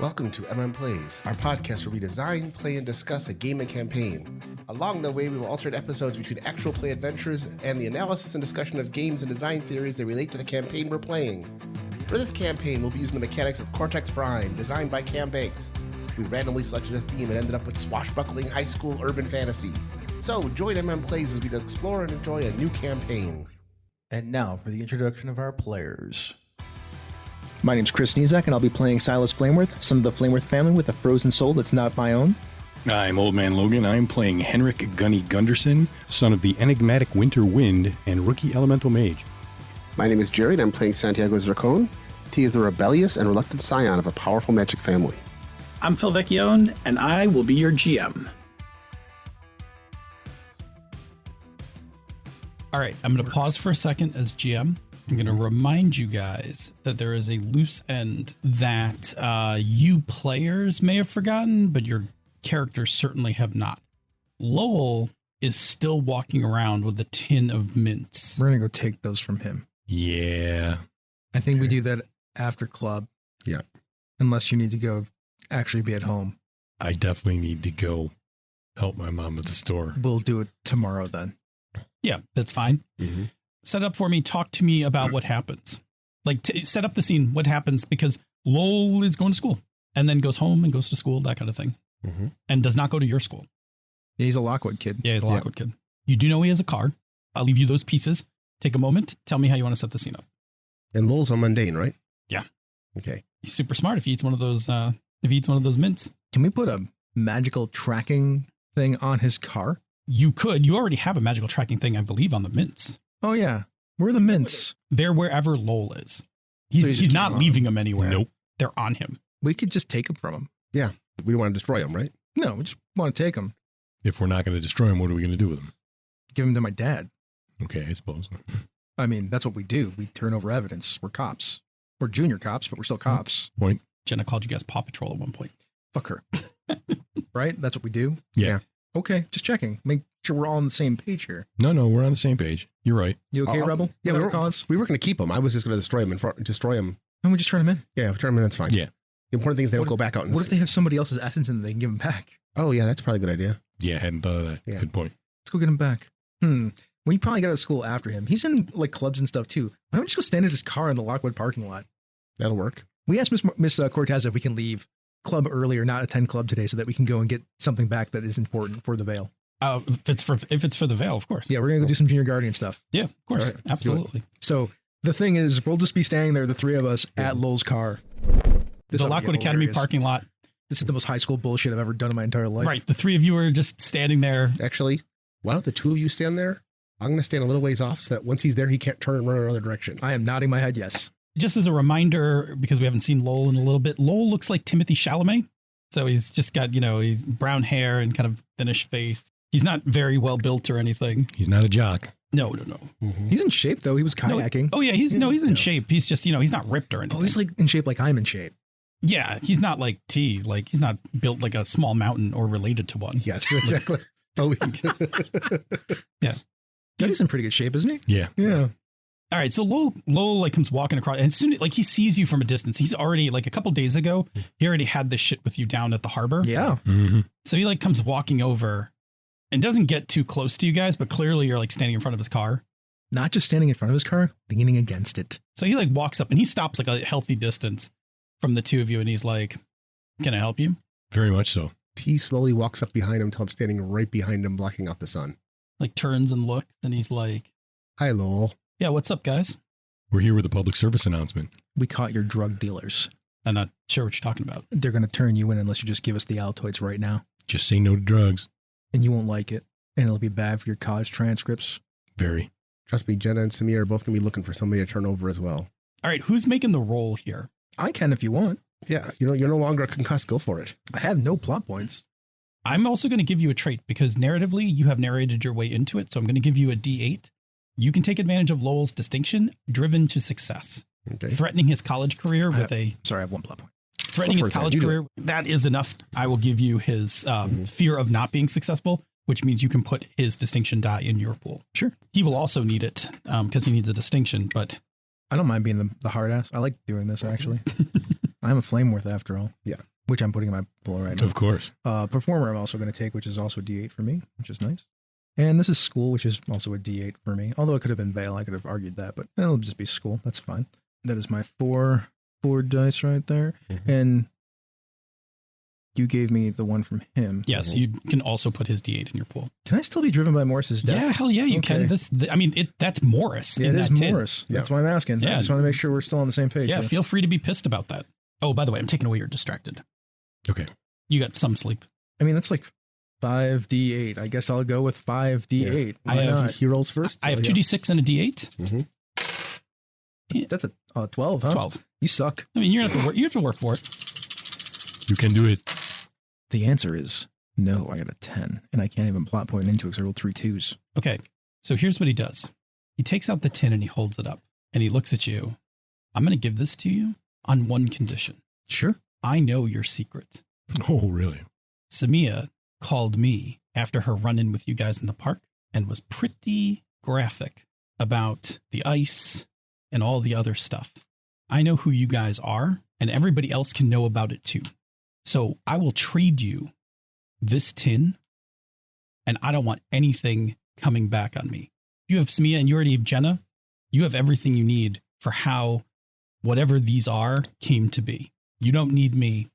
Welcome to Plays, our podcast where we design, play, and discuss a game and campaign. Along the way, we will alternate episodes between actual play adventures and the analysis and discussion of games and design theories that relate to the campaign we're playing. For this campaign, we'll be using the mechanics of Cortex Prime, designed by Cam Banks. We randomly selected a theme and ended up with swashbuckling high school urban fantasy. So join Plays as we explore and enjoy a new campaign. And now for the introduction of our players. My name's Chris Nizak, and I'll be playing Silas Flameworth, son of the Flameworth family with a frozen soul that's not my own. I'm Old Man Logan. I'm playing Henrik Gunny Gunderson, son of the enigmatic Winter Wind and rookie elemental mage. My name is Jerry, and I'm playing Santiago Zircon. He is the rebellious and reluctant scion of a powerful magic family. I'm Phil Vecchione, and I will be your GM. All right, I'm going to pause for a second as GM. I'm going to remind you guys that there is a loose end that you players may have forgotten, but your characters certainly have not. Lowell is still walking around with a tin of mints. We're going to go take those from him. Yeah. I think we do that after club. Yeah. Unless you need to go actually be at home. I definitely need to go help my mom at the store. We'll do it tomorrow then. Yeah, that's fine. Mm-hmm. Set up for me. Talk to me about what happens. Like, set up the scene. What happens? Because Lowell is going to school and then goes home and goes to school, that kind of thing. Mm-hmm. And does not go to your school. Yeah, he's a Lockwood kid. Yeah, he's a Lockwood kid. You do know he has a car. I'll leave you those pieces. Take a moment. Tell me how you want to set the scene up. And Lowell's a mundane, right? Yeah. Okay. He's super smart if he eats one of those. If he eats one of those mints. Can we put a magical tracking thing on his car? You could. You already have a magical tracking thing, I believe, on the mints. Oh, yeah. Where are the mints? They're wherever Lowell is. So He's not leaving them anywhere. Nope. They're on him. We could just take them from him. Yeah. We don't want to destroy him, right? No, we just want to take them. If we're not going to destroy him, what are we going to do with him? Give them to my dad. Okay, I suppose. I mean, that's what we do. We turn over evidence. We're cops. We're junior cops, but we're still cops. Point. Jenna called you guys Paw Patrol at one point. Fuck her. Right? That's what we do? Yeah. Okay, just checking. Make sure we're all on the same page here. No, we're on the same page. You're right. You okay, Rebel? Yeah, Whatever cause? we were going to keep him. I was just going to destroy him. And we just turn him in. Yeah, if we turn him in, that's fine. Yeah. The important thing is they don't go back out. What if they have somebody else's essence and they can give him back? Oh, yeah, that's probably a good idea. Yeah, I hadn't thought of that. Yeah. Good point. Let's go get him back. We probably got out of school after him. He's in like clubs and stuff too. Why don't we just go stand in his car in the Lockwood parking lot? That'll work. We asked Miss Cortez if we can leave club early or not attend club today so that we can go and get something back that is important for the Veil. If it's for the Veil, of course. Yeah, we're gonna go do some Junior Guardian stuff. Yeah, of course. All right, let's do it. Absolutely. So the thing is, we'll just be standing there, the three of us, at Lowell's car. The Lockwood Academy parking lot. This is the most high school bullshit I've ever done in my entire life. Right. The three of you are just standing there. Actually, why don't the two of you stand there? I'm going to stand a little ways off so that once he's there, he can't turn and run another direction. I am nodding my head yes. Just as a reminder, because we haven't seen Lowell in a little bit, Lowell looks like Timothy Chalamet. So he's just got, he's brown hair and kind of thinnish face. He's not very well built or anything. He's not a jock. No. Mm-hmm. He's in shape though. He was kayaking. He's in shape. He's just, he's not ripped or anything. Oh, he's like in shape like I'm in shape. Yeah, he's not like T. Like he's not built like a small mountain or related to one. Yes, exactly. Yeah. He's in pretty good shape, isn't he? Yeah. Yeah. All right, so Lowell like comes walking across, and as soon like he sees you from a distance, he's already like a couple days ago, he already had this shit with you down at the harbor. Yeah. Mm-hmm. So he like comes walking over and doesn't get too close to you guys, but clearly you're like standing in front of his car. Not just standing in front of his car, leaning against it. So he like walks up and he stops like a healthy distance from the two of you, and he's like, "Can I help you?" Very much so. T slowly walks up behind him until I'm standing right behind him, blocking out the sun. Like turns and looks, and he's like, Hi, Lowell. "Yeah, what's up, guys?" We're here with a public service announcement. We caught your drug dealers. I'm not sure what you're talking about. They're going to turn you in unless you just give us the Altoids right now. Just say no to drugs. And you won't like it. And it'll be bad for your college transcripts. Very. Trust me, Jenna and Samir are both going to be looking for somebody to turn over as well. All right, who's making the roll here? I can if you want. Yeah, you're no longer concussed. Go for it. I have no plot points. I'm also going to give you a trait because narratively you have narrated your way into it. So I'm going to give you a D8. You can take advantage of Lowell's distinction, driven to success, Okay. threatening his college career with I have one plot point. Threatening his college career. That is enough. I will give you his fear of not being successful, which means you can put his distinction die in your pool. Sure. He will also need it because he needs a distinction, but I don't mind being the hard ass. I like doing this, actually. I'm a Flameworth after all. Yeah. which I'm putting in my pool right now. Of course. Performer I'm also going to take, which is also a D8 for me, which is nice. And this is school, which is also a D8 for me. Although it could have been Veil, I could have argued that, but it'll just be school. That's fine. That is my four dice right there. Mhm. And you gave me the one from him. Yes, you can also put his D8 in your pool. Can I still be driven by Morris's death? Yeah, hell yeah, you can. Okay. That's Morris. Yeah, in it is that tin. Morris. Yeah. That's why I'm asking. Yeah. I just want to make sure we're still on the same page. Yeah, here. feel free to be pissed about that. Oh, by the way, I'm taking away your distracted. Okay. You got some sleep. I mean, that's like 5d8. I guess I'll go with 5d8. I Why have- not? He rolls first. I have so, 2d6 and a d8. That's a 12, huh? 12. You suck. I mean, you have to work for it. You can do it. The answer is no. I got a 10, and I can't even plot point into it because I rolled 3 2s. Okay, so here's what he does. He takes out the tin and he holds it up and he looks at you. I'm going to give this to you on one condition. Sure. I know your secret. Oh, really? Samia called me after her run-in with you guys in the park and was pretty graphic about the ice and all the other stuff. I know who you guys are, and everybody else can know about it too. So I will trade you this tin, and I don't want anything coming back on me. You have Samia and you already have Jenna. You have everything you need for how whatever these are came to be. You don't need me.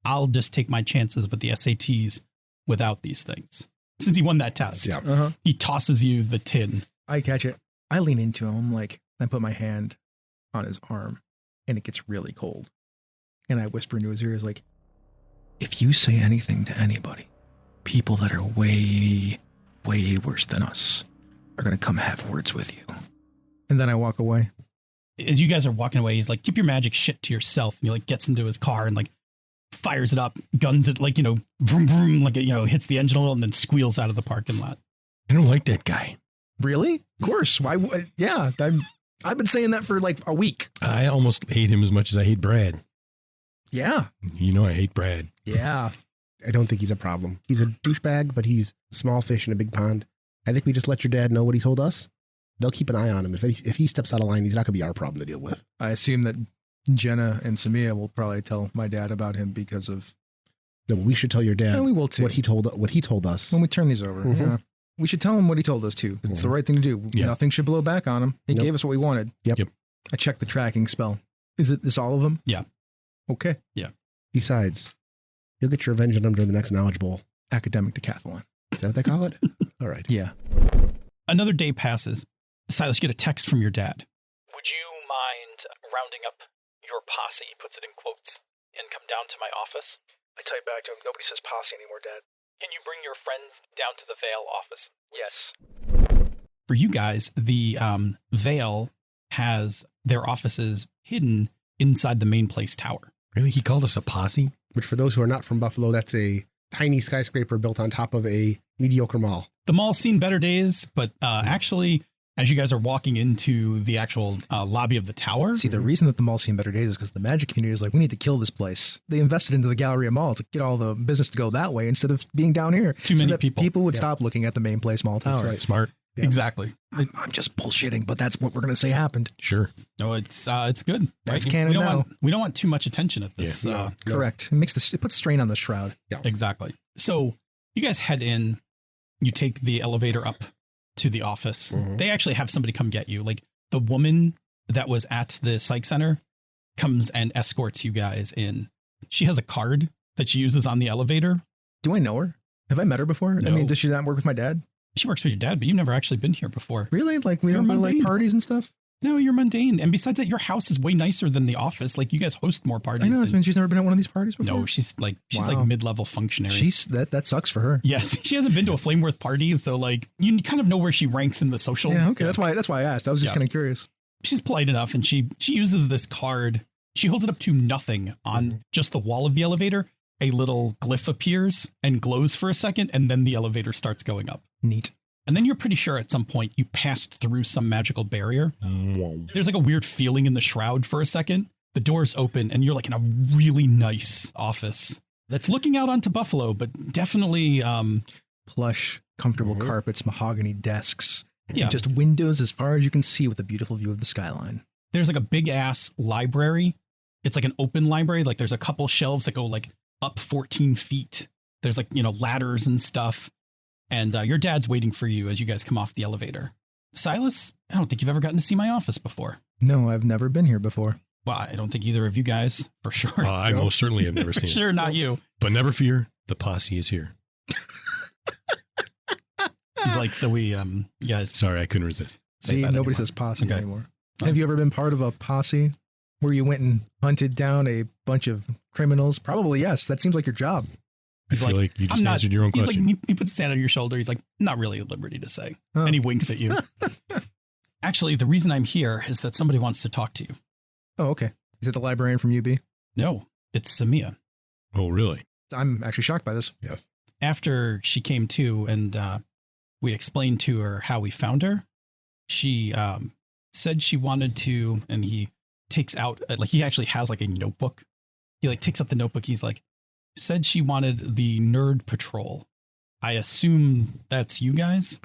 I'll just take my chances with the SATs without these things. Since he won that test, Yeah. he tosses you the tin. I catch it. I lean into him. I'm like, I put my hand on his arm, and it gets really cold. And I whisper into his ears, like, if you say anything to anybody, people that are way, way worse than us are going to come have words with you. And then I walk away. As you guys are walking away, he's like, keep your magic shit to yourself. And he like gets into his car and like fires it up, guns it, like, vroom, vroom, like, hits the engine oil and then squeals out of the parking lot. I don't like that guy. Really? Of course. Why? Yeah. I've been saying that for like a week. I almost hate him as much as I hate Brad. Yeah. You know I hate Brad. Yeah. I don't think he's a problem. He's a douchebag, but he's small fish in a big pond. I think we just let your dad know what he told us. They'll keep an eye on him. If he steps out of line, he's not going to be our problem to deal with. I assume that Jenna and Samia will probably tell my dad about him because of. No, but we should tell your dad And we will too. what he told us. When we turn these over. Mhm. Yeah. We should tell him what he told us too. 'Cause it's the right thing to do. Yeah. Nothing should blow back on him. He Nope. gave us what we wanted. Yep. I checked the tracking spell. Is this all of them? Yeah. Okay. Besides, you'll get your revenge on him during the next Knowledge Bowl. Academic decathlon. Is that what they call it? All right. Yeah. Another day passes. Silas, you get a text from your dad. Would you mind rounding up your posse, he puts it in quotes, and come down to my office? I type back to him, nobody says posse anymore, Dad. Can you bring your friends down to the Vale office? Yes. For you guys, the Vale has their offices hidden inside the main place tower. Really? He called us a posse? Which for those who are not from Buffalo, that's a tiny skyscraper built on top of a mediocre mall. The mall's seen better days, but actually, as you guys are walking into the actual lobby of the tower, See, the reason that the mall's seen better days is because the magic community is like, we need to kill this place. They invested into the Galleria Mall to get all the business to go that way instead of being down here. Too many that people. People would Yeah. stop looking at the main place mall tower. That's right. Smart. Yeah. exactly. I'm just bullshitting, but that's what we're going to say happened. Sure. No, it's good. That's right? canon we don't now. want we don't want too much attention at this. No. Correct. It puts strain on the shroud. Exactly. So you guys head in. You take the elevator up to the office. Mhm. They actually have somebody come get you. Like the woman that was at the psych center comes and escorts you guys in. She has a card that she uses on the elevator. Do I know her? Have I met her before? I No. mean, does she not work with my dad? She works with your dad, but you've never actually been here before. Really? Like, we You're don't go to like mundane. parties and stuff? No, you're mundane. And besides that, your house is way nicer than the office. Like you guys host more parties. I know. than- That means she's never been at one of these parties before. no, she's like Wow. mid-level functionary. That sucks for her. Yes, she hasn't been to a Flameworth party, so like you kind of know where she ranks in the social. Yeah, okay. That's why I asked. I was just Yeah. kind of curious. She's polite enough, and she uses this card. She holds it up to nothing on just the wall of the elevator. A little glyph appears and glows for a second, and then the elevator starts going up. Neat. And then you're pretty sure at some point you passed through some magical barrier. There's like a weird feeling in the shroud for a second. The doors open, and you're like in a really nice office that's looking out onto Buffalo, but definitely Plush, comfortable carpets, mahogany desks. Yeah. And just windows as far as you can see with a beautiful view of the skyline. there's like a big ass library. It's like an open library. Like there's a couple shelves that go like up 14 feet. There's like, ladders and stuff. And your dad's waiting for you as you guys come off the elevator. Silas, I don't think you've ever gotten to see my office before. No, I've never been here before. Well, I don't think either of you guys, for sure. I most certainly have never For seen it. sure, not you. But never fear, the posse is here. He's like, so we, you guys. Sorry, I couldn't resist. say See, that nobody anymore. says posse Okay. anymore. Have you ever been part of a posse where you went and hunted down a bunch of criminals? Probably yes. That seems like your job. I feel like you just I'm not- answered your own He's question. like, he puts his hand on your shoulder. He's like, not really at liberty to say. Oh. And he winks at you. Actually, the reason I'm here is that somebody wants to talk to you. Oh, okay. Is it the librarian from UB? No, it's Samia. Oh, really? I'm actually shocked by this. Yes. After she came to and we explained to her how we found her, she said she wanted to, and he takes out, like he actually has like a notebook. He like takes out the notebook. He's like, said she wanted the Nerd Patrol. I assume that's you guys?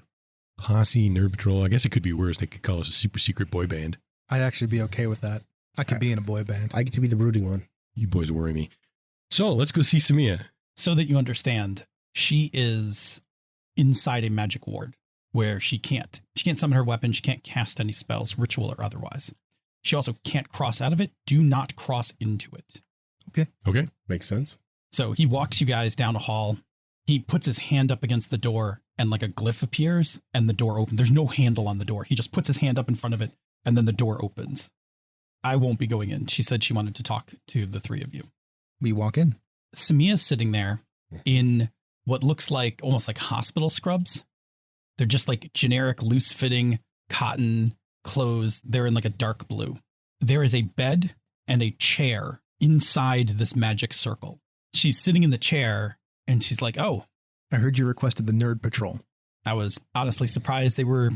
Posse, Nerd Patrol. I guess it could be worse. They could call us a super secret boy band. I'd actually be okay with that. I could be in a boy band. I get to be the brooding one. You boys worry me. So let's go see Samia. So that you understand, she is inside a magic ward where she can't summon her weapon. She can't cast any spells, ritual or otherwise. She also can't cross out of it. Do not cross into it. Okay. Makes sense. So he walks you guys down a hall. He puts his hand up against the door and like a glyph appears and the door opens. There's no handle on the door. He just puts his hand up in front of it and then the door opens. I won't be going in. She said she wanted to talk to the three of you. We walk in. Samia's sitting there in what looks like almost like hospital scrubs. They're just like generic loose fitting cotton clothes. They're in like a dark blue. There is a bed and a chair inside this magic circle. She's sitting in the chair and she's like, oh, I heard you requested the Nerd Patrol. I was honestly surprised they were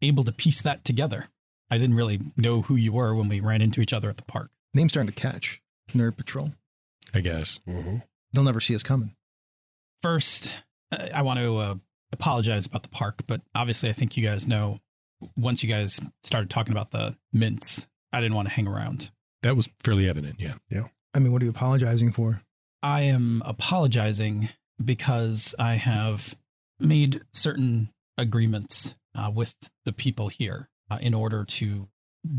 able to piece that together. I didn't really know who you were when we ran into each other at the park. Name's starting to catch. Nerd Patrol. I guess. Mm-hmm. They'll never see us coming. First, I want to apologize about the park, but obviously I think you guys know once you guys started talking about the mints, I didn't want to hang around. That was fairly evident. Yeah. I mean, what are you apologizing for? I am apologizing because I have made certain agreements with the people here in order to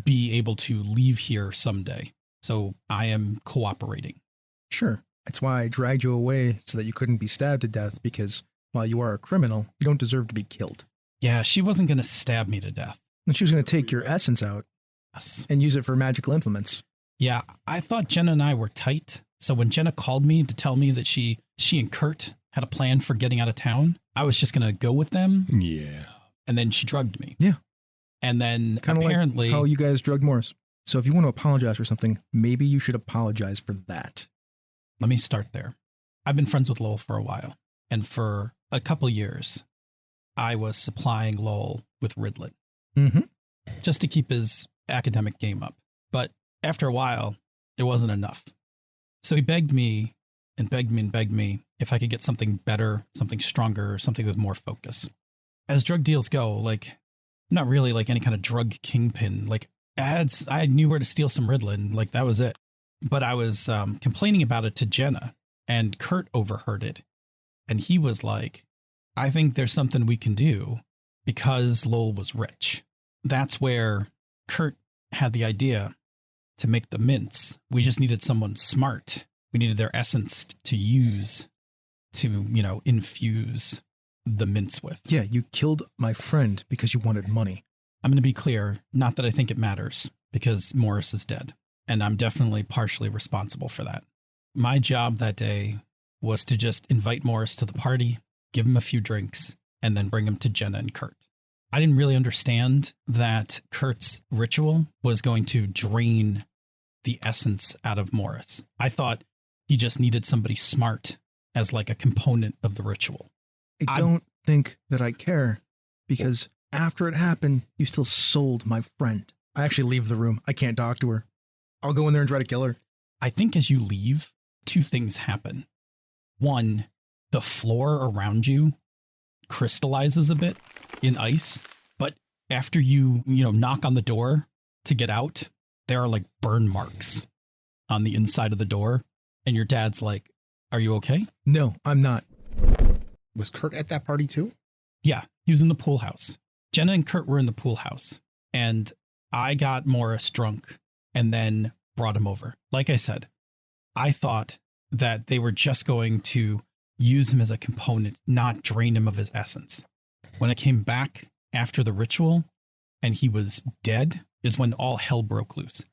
be able to leave here someday. So I am cooperating. Sure. That's why I dragged you away so that you couldn't be stabbed to death, because while you are a criminal, you don't deserve to be killed. Yeah, she wasn't going to stab me to death. And she was going to take your essence out Yes. and use it for magical implements. Yeah, I thought Jenna and I were tight. So when Jenna called me to tell me that she and Kurt had a plan for getting out of town, I was just going to go with them. Yeah. And then she drugged me. Yeah. And then Kind of apparently, like how you guys drugged Morris. So if you want to apologize for something, maybe you should apologize for that. let me start there. I've been friends with Lowell for a while. And for a couple years, I was supplying Lowell with Ridlin Mm-hmm. just to keep his academic game up. But after a while, it wasn't enough. So he begged me and begged me and begged me if I could get something better, something stronger, something with more focus. As drug deals go, like, I'm not really like any kind of drug kingpin. Like, I knew where to steal some Ridlin. Like, that was it. But I was complaining about it to Jenna, and Kurt overheard it. And he was like, I think there's something we can do because Lowell was rich. That's where Kurt had the idea to make the mints. We just needed someone smart. We needed their essence to use to, infuse the mints with. Yeah, you killed my friend because you wanted money. I'm going to be clear, not that I think it matters, because Morris is dead, and I'm definitely partially responsible for that. My job that day was to just invite Morris to the party, give him a few drinks, and then bring him to Jenna and Kurt. I didn't really understand that Kurt's ritual was going to drain the essence out of Morris. I thought he just needed somebody smart as like a component of the ritual. I don't think that I care, because after it happened, you still sold my friend. I actually leave the room. I can't talk to her. I'll go in there and try to kill her. I think as you leave, two things happen. One, the floor around you crystallizes a bit in ice, but after you knock on the door to get out, there are like burn marks on the inside of the door, and your dad's like, Are you okay? No, I'm not. Was Kurt at that party too? Yeah, he was in the pool house. Jenna and Kurt were in the pool house, and I got Morris drunk and then brought him over. Like I said, I thought that they were just going to use him as a component, not drain him of his essence. When I came back after the ritual and he was dead is when all hell broke loose.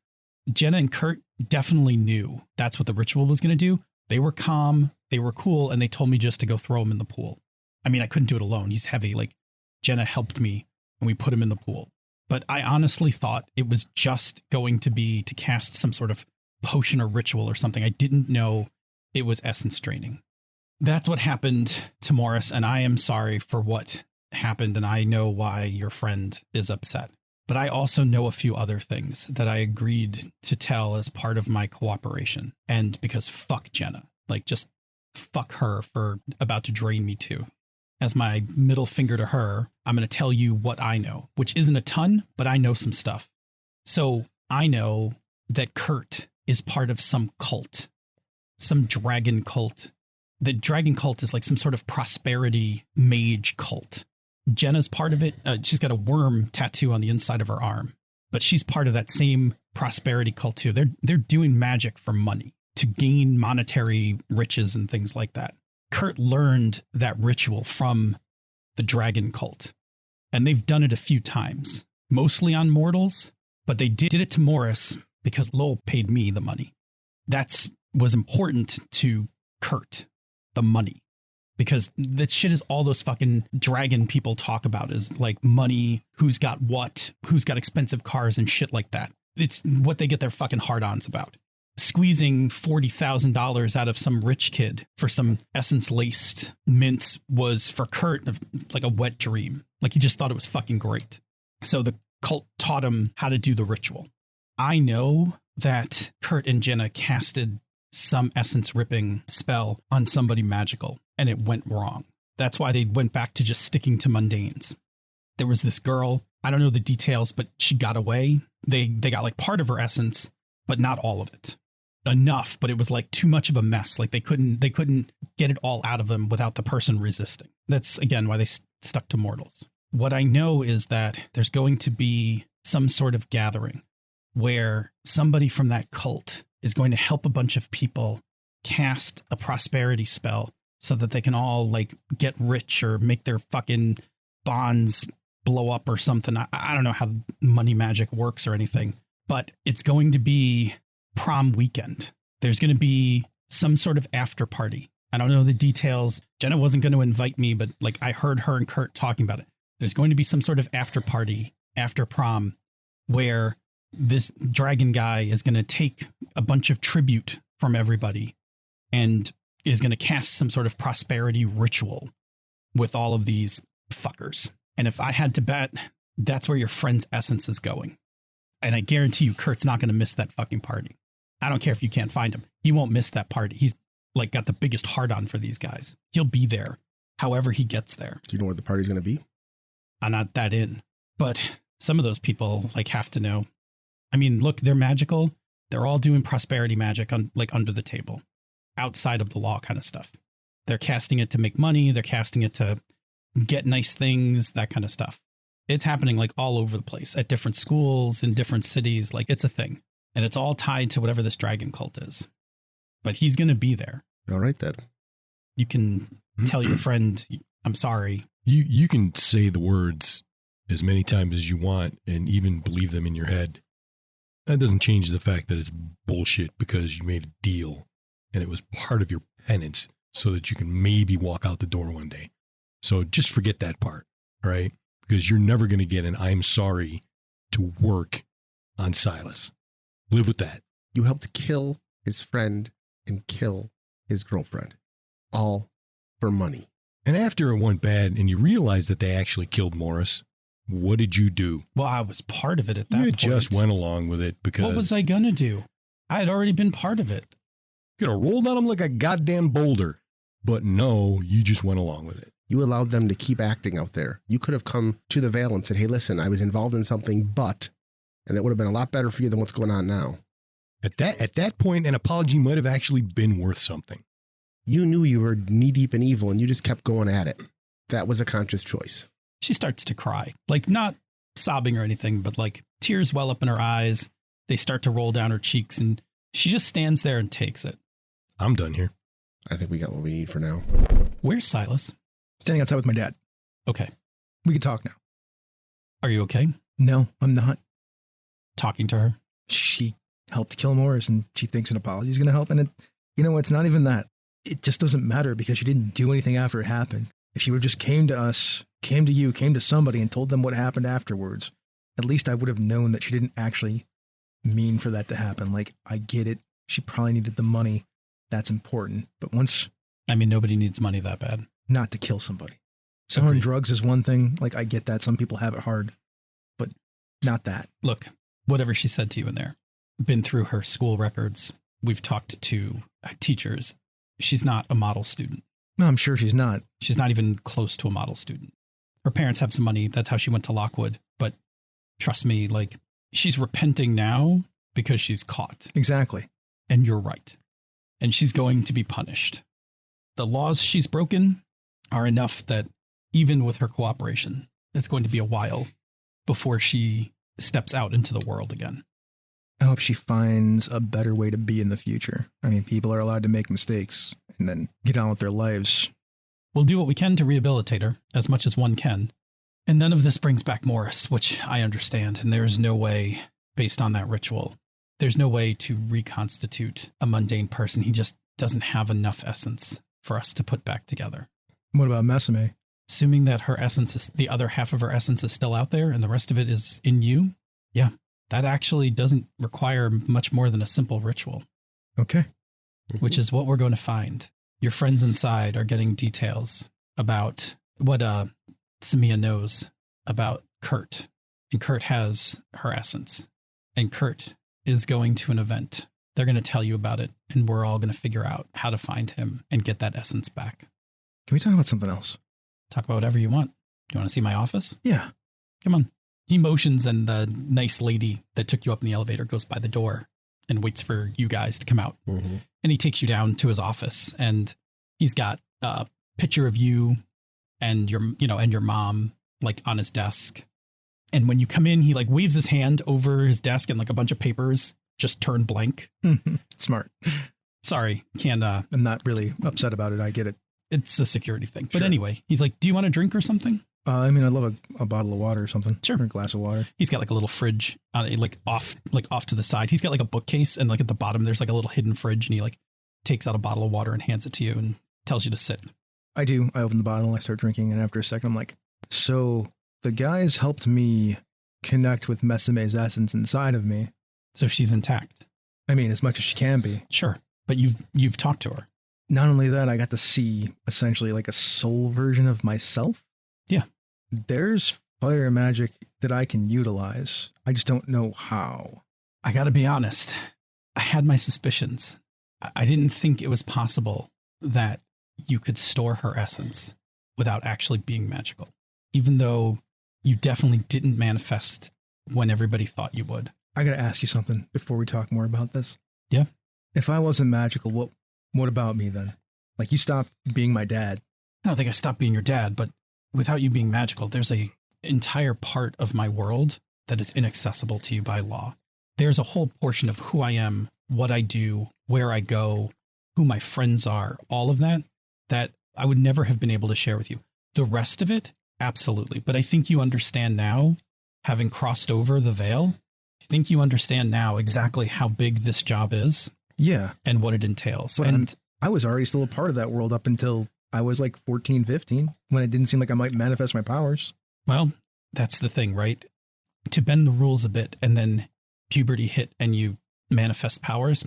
Jenna and Kurt definitely knew that's what the ritual was going to do. They were calm, they were cool, and they told me just to go throw him in the pool. I mean, I couldn't do it alone. He's heavy. Like, Jenna helped me and we put him in the pool. But I honestly thought it was just going to be to cast some sort of potion or ritual or something. I didn't know it was essence draining. That's what happened to Morris, and I am sorry for what happened, and I know why your friend is upset. But I also know a few other things that I agreed to tell as part of my cooperation. And because fuck Jenna, like just fuck her for about to drain me too. As my middle finger to her, I'm going to tell you what I know, which isn't a ton, but I know some stuff. So I know that Kurt is part of some cult, some dragon cult. The dragon cult is like some sort of prosperity mage cult. Jenna's part of it. She's got a worm tattoo on the inside of her arm, but she's part of that same prosperity cult too. They're doing magic for money to gain monetary riches and things like that. Kurt learned that ritual from the dragon cult, and they've done it a few times, mostly on mortals, but they did it to Morris because Lowell paid me the money. That's was important to Kurt, the money. Because that shit is all those fucking dragon people talk about is like money, who's got what, who's got expensive cars and shit like that. It's what they get their fucking hard-ons about. Squeezing $40,000 out of some rich kid for some essence-laced mints was for Kurt like a wet dream. Like he just thought it was fucking great. So the cult taught him how to do the ritual. I know that Kurt and Jenna casted some essence ripping spell on somebody magical, and it went wrong. That's why they went back to just sticking to mundanes. There was this girl, I don't know the details, but she got away. They got like part of her essence, but not all of it. Enough, but it was like too much of a mess. Like they couldn't get it all out of them without the person resisting. That's again why they stuck to mortals. What I know is that there's going to be some sort of gathering where somebody from that cult is going to help a bunch of people cast a prosperity spell so that they can all like get rich or make their fucking bonds blow up or something. I don't know how money magic works or anything, but it's going to be prom weekend. There's going to be some sort of after party. I don't know the details. Jenna wasn't going to invite me, but like I heard her and Kurt talking about it. There's going to be some sort of after party after prom where this dragon guy is going to take a bunch of tribute from everybody and is going to cast some sort of prosperity ritual with all of these fuckers. And if I had to bet, that's where your friend's essence is going. And I guarantee you, Kurt's not going to miss that fucking party. I don't care if you can't find him. He won't miss that party. He's like got the biggest hard on for these guys. He'll be there however he gets there. Do you know where the party's going to be? I'm not that in, but some of those people like have to know. I mean, look, they're magical. They're all doing prosperity magic on like under the table, outside of the law kind of stuff. They're casting it to make money. They're casting it to get nice things, that kind of stuff. It's happening like all over the place at different schools in different cities. Like it's a thing, and it's all tied to whatever this dragon cult is. But he's going to be there. All right, then. You can tell your friend, I'm sorry. You can say the words as many times as you want and even believe them in your head. That doesn't change the fact that it's bullshit because you made a deal and it was part of your penance so that you can maybe walk out the door one day. So just forget that part, all right? Because you're never going to get an I'm sorry to work on Silas. Live with that. You helped kill his friend and kill his girlfriend, all for money. And after it went bad and you realized that they actually killed Morris, what did you do? Well, I was part of it at that point. You just went along with it because... What was I going to do? I had already been part of it. You could have rolled on him like a goddamn boulder. But no, you just went along with it. You allowed them to keep acting out there. You could have come to the Veil and said, hey, listen, I was involved in something, but... And that would have been a lot better for you than what's going on now. At that point, an apology might have actually been worth something. You knew you were knee deep in evil and you just kept going at it. That was a conscious choice. She starts to cry, like not sobbing or anything, but like tears well up in her eyes. They start to roll down her cheeks and she just stands there and takes it. I'm done here. I think we got what we need for now. Where's Silas? Standing outside with my dad. Okay. We can talk now. Are you okay? No, I'm not. Talking to her? She helped kill Morris and she thinks an apology is going to help. And it's not even that. It just doesn't matter because she didn't do anything after it happened. If she would have just came to us, came to you, came to somebody and told them what happened afterwards, at least I would have known that she didn't actually mean for that to happen. Like, I get it. She probably needed the money. That's important. But nobody needs money that bad. Not to kill somebody. Selling Agreed. drugs is one thing. Like, I get that. Some people have it hard, but not that. Look, whatever she said to you in there, been through her school records. We've talked to teachers. She's not a model student. No, I'm sure she's not. She's not even close to a model student. Her parents have some money. That's how she went to Lockwood. But trust me, like, she's repenting now because she's caught. Exactly. And you're right. And she's going to be punished. The laws she's broken are enough that even with her cooperation, it's going to be a while before she steps out into the world again. I hope she finds a better way to be in the future. I mean, people are allowed to make mistakes and then get on with their lives. We'll do what we can to rehabilitate her as much as one can. And none of this brings back Morris, which I understand. And there is no way, based on that ritual, there's no way to reconstitute a mundane person. He just doesn't have enough essence for us to put back together. What about Mesame? Assuming that her essence is, the other half of her essence is still out there and the rest of it is in you. Yeah, that actually doesn't require much more than a simple ritual. Okay. Which is what we're going to find. Your friends inside are getting details about what Samia knows about Kurt. And Kurt has her essence. And Kurt is going to an event. They're going to tell you about it. And we're all going to figure out how to find him and get that essence back. Can we talk about something else? Talk about whatever you want. You want to see my office? Yeah. Come on. He motions and the nice lady that took you up in the elevator goes by the door and waits for you guys to come out. Mm-hmm. And he takes you down to his office and he's got a picture of you and your mom like on his desk. And when you come in, he like waves his hand over his desk and like a bunch of papers just turn blank. Smart. Sorry, can't. I'm not really upset about it. I get it. It's a security thing. But Sure. anyway, he's like, do you want a drink or something? I'd love a bottle of water or something. Sure. Or a glass of water. He's got like a little fridge like off to the side. He's got like a bookcase and like at the bottom, there's like a little hidden fridge and he like takes out a bottle of water and hands it to you and tells you to sit. I do. I open the bottle, I start drinking, and after a second, I'm like, so the guys helped me connect with Mesame's essence inside of me. So she's intact. I mean, as much as she can be. Sure. But you've talked to her. Not only that, I got to see essentially like a soul version of myself. Yeah. There's fire magic that I can utilize. I just don't know how. I got to be honest. I had my suspicions. I didn't think it was possible that you could store her essence without actually being magical, even though you definitely didn't manifest when everybody thought you would. I got to ask you something before we talk more about this. Yeah. If I wasn't magical, what about me then? Like, you stopped being my dad. I don't think I stopped being your dad, but without you being magical, there's a entire part of my world that is inaccessible to you by law. There's a whole portion of who I am, what I do, where I go, who my friends are, all of that I would never have been able to share with you. The rest of it, absolutely. But I think you understand now, having crossed over the veil, I think you understand now exactly how big this job is. Yeah. And what it entails. But and I was already still a part of that world up until I was like 14, 15, when it didn't seem like I might manifest my powers. Well, that's the thing, right? To bend the rules a bit and then puberty hit and you manifest powers,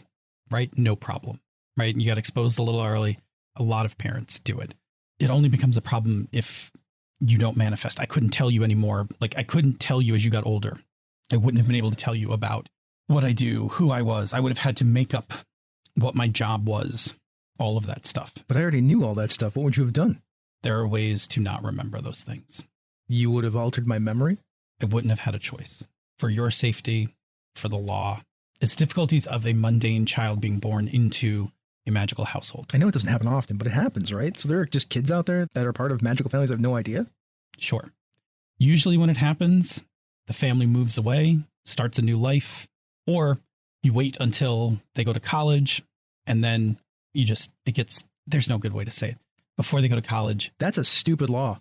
right? No problem, right? You got exposed a little early. A lot of parents do it. It only becomes a problem if you don't manifest. I couldn't tell you anymore. Like, I couldn't tell you as you got older. I wouldn't have been able to tell you about what I do, who I was. I would have had to make up what my job was, all of that stuff. But I already knew all that stuff. What would you have done? There are ways to not remember those things. You would have altered my memory? I wouldn't have had a choice. For your safety, for the law. It's difficulties of a mundane child being born into a magical household. I know it doesn't happen often, but it happens, right? So there are just kids out there that are part of magical families that have no idea. Sure. Usually when it happens, the family moves away, starts a new life, or you wait until they go to college, and then there's no good way to say it. Before they go to college. That's a stupid law.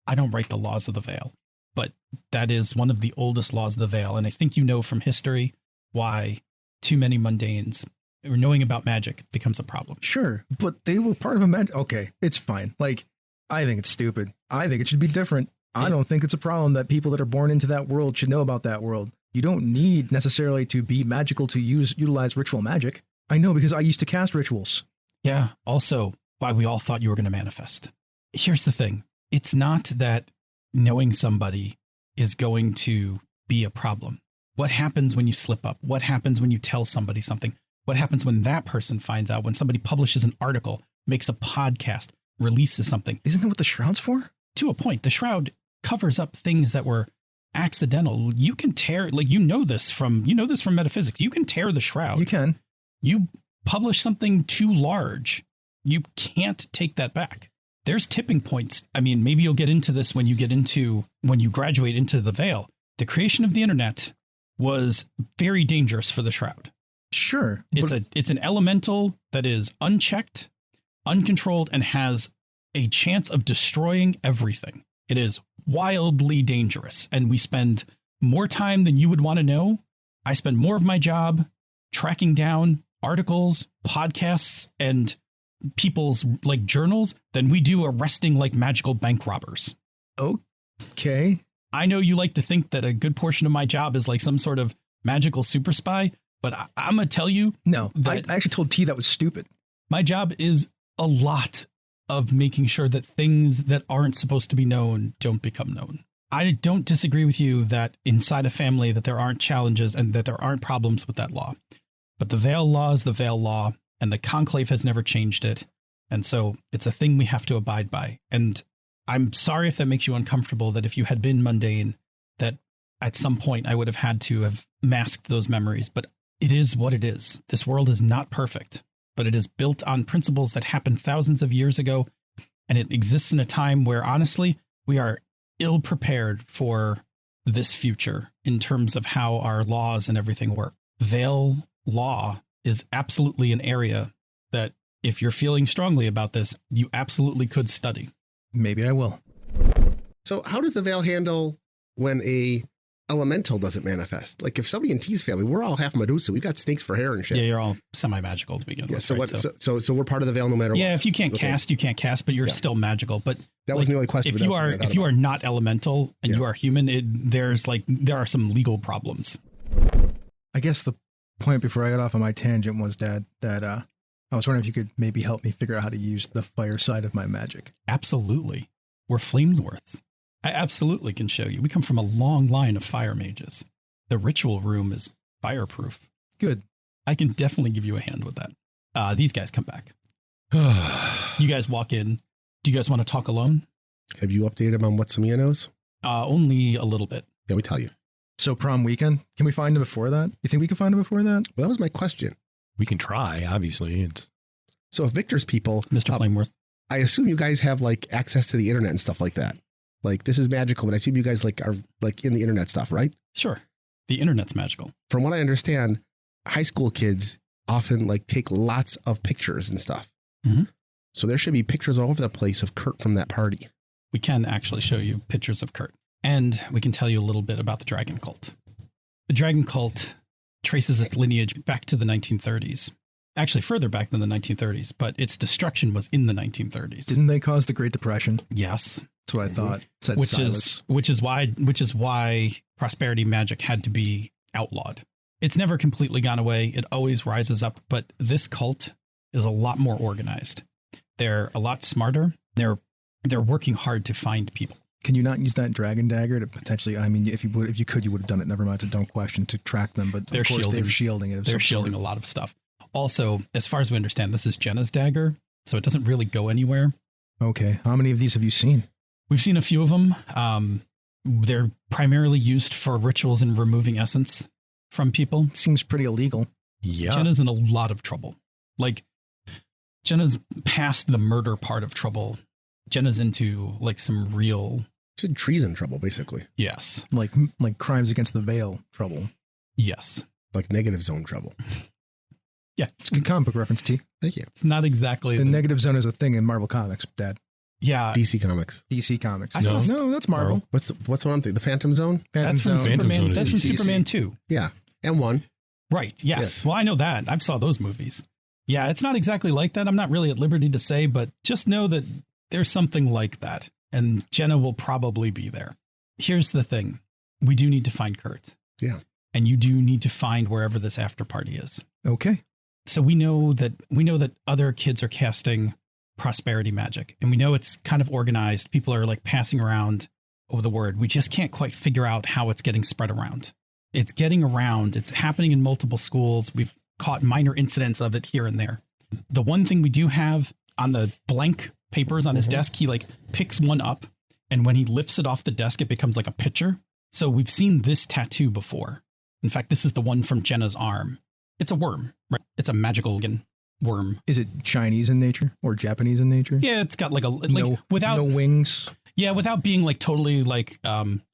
I don't write the laws of the Veil, but that is one of the oldest laws of the Veil. And I think you know from history why too many mundanes or knowing about magic becomes a problem. Sure, but they were part of a magic. Okay, it's fine. Like, I think it's stupid. I think it should be different. I don't think it's a problem that people that are born into that world should know about that world. You don't need necessarily to be magical to utilize ritual magic. I know because I used to cast rituals. Yeah. Also, why we all thought you were going to manifest. Here's the thing. It's not that knowing somebody is going to be a problem. What happens when you slip up? What happens when you tell somebody something? What happens when that person finds out, when somebody publishes an article, makes a podcast, releases something? Isn't that what the shroud's for? To a point, the shroud covers up things that were accidental. You can tear, like, you know this from metaphysics. You can tear the shroud. You can. You publish something too large. You can't take that back. There's tipping points. I mean, maybe you'll get into this when you graduate into the Veil. The creation of the internet was very dangerous for the shroud. Sure. It's an elemental that is unchecked, uncontrolled, and has a chance of destroying everything. It is wildly dangerous. And we spend more time than you would want to know. I spend more of my job tracking down articles, podcasts, and people's like journals than we do arresting like magical bank robbers. Okay. I know you like to think that a good portion of my job is like some sort of magical super spy, but I'm going to tell you. No, I actually told T that was stupid. My job is a lot of making sure that things that aren't supposed to be known don't become known. I don't disagree with you that inside a family that there aren't challenges and that there aren't problems with that law. But the Veil law is the Veil law, and the Conclave has never changed it. And so it's a thing we have to abide by. And I'm sorry if that makes you uncomfortable, that if you had been mundane, that at some point I would have had to have masked those memories. But it is what it is. This world is not perfect, but it is built on principles that happened thousands of years ago. And it exists in a time where, honestly, we are ill prepared for this future in terms of how our laws and everything work. Veil law is absolutely an area that, if you're feeling strongly about this, you absolutely could study. Maybe I will. So how does the Veil handle when a elemental doesn't manifest? Like if somebody in T's family, we're all half Medusa. We've got snakes for hair and shit. Yeah, you're all semi-magical to begin with. So right? what? So we're part of the Veil no matter what. Yeah, if you can't cast, you can't cast, but you're still magical. But that was the only question. If you are not elemental and you are human, there are some legal problems. I guess the point before I got off on my tangent was, Dad, that I was wondering if you could maybe help me figure out how to use the fire side of my magic. Absolutely. We're Flamesworths. I absolutely can show you. We come from a long line of fire mages. The ritual room is fireproof. Good. I can definitely give you a hand with that. These guys come back. You guys walk in. Do you guys want to talk alone? Have you updated him on what Samia knows? Only a little bit. Yeah, we tell you. So prom weekend, can we find him before that? You think we can find him before that? Well, that was my question. We can try, obviously. So if Victor's people, Mr. Flameworth, I assume you guys have like access to the internet and stuff like that. Like this is magical, but I assume you guys like are like in the internet stuff, right? Sure. The internet's magical. From what I understand, high school kids often like take lots of pictures and stuff. Mm-hmm. So there should be pictures all over the place of Kurt from that party. We can actually show you pictures of Kurt, and we can tell you a little bit about the Dragon Cult. The Dragon Cult traces its lineage back to the 1930s. Actually, further back than the 1930s, but its destruction was in the 1930s. Didn't they cause the Great Depression? Yes. That's what I thought. Said which is why prosperity magic had to be outlawed. It's never completely gone away. It always rises up, but this cult is a lot more organized. They're a lot smarter. They're working hard to find people. Can you not use that dragon dagger to potentially? I mean, if you could, you would have done it. Never mind, it's a dumb question to track them. But they're of course, shielding. they're shielding it. They're shielding a lot of stuff. Also, as far as we understand, this is Jenna's dagger, so it doesn't really go anywhere. Okay, how many of these have you seen? We've seen a few of them. They're primarily used for rituals and removing essence from people. Seems pretty illegal. Yeah. Jenna's in a lot of trouble. Like, Jenna's past the murder part of trouble. Jenna's into like some real treason trouble, basically. Yes. Like crimes against the veil trouble. Yes. Like negative zone trouble. Yes. It's a good comic book reference, T. Thank you. It's not exactly The negative zone is a thing in Marvel Comics, Dad. Yeah. DC Comics. DC Comics. No, that's Marvel. What's the one I'm thinking? The Phantom Zone? That's from Phantom Zone Superman. is That's from DC. Superman 2. Yeah. And 1. Right. Yes. Yes. Well, I know that. I saw those movies. Yeah, it's not exactly like that. I'm not really at liberty to say, but just know that there's something like that. And Jenna will probably be there. Here's the thing. We do need to find Kurt. Yeah. And you do need to find wherever this after party is. Okay. So we know that other kids are casting prosperity magic, and we know it's kind of organized. People are like passing around over the word. We just can't quite figure out how it's getting spread around. It's getting around. It's happening in multiple schools. We've caught minor incidents of it here and there. The one thing we do have on the blank papers on his desk, he like picks one up, and when he lifts it off the desk, it becomes like a picture. So we've seen this tattoo before. In fact, this is the one from Jenna's arm. It's a worm, right? It's a magical worm. Is it Chinese in nature or Japanese in nature? Yeah, it's got like without no wings. Yeah, without being like totally like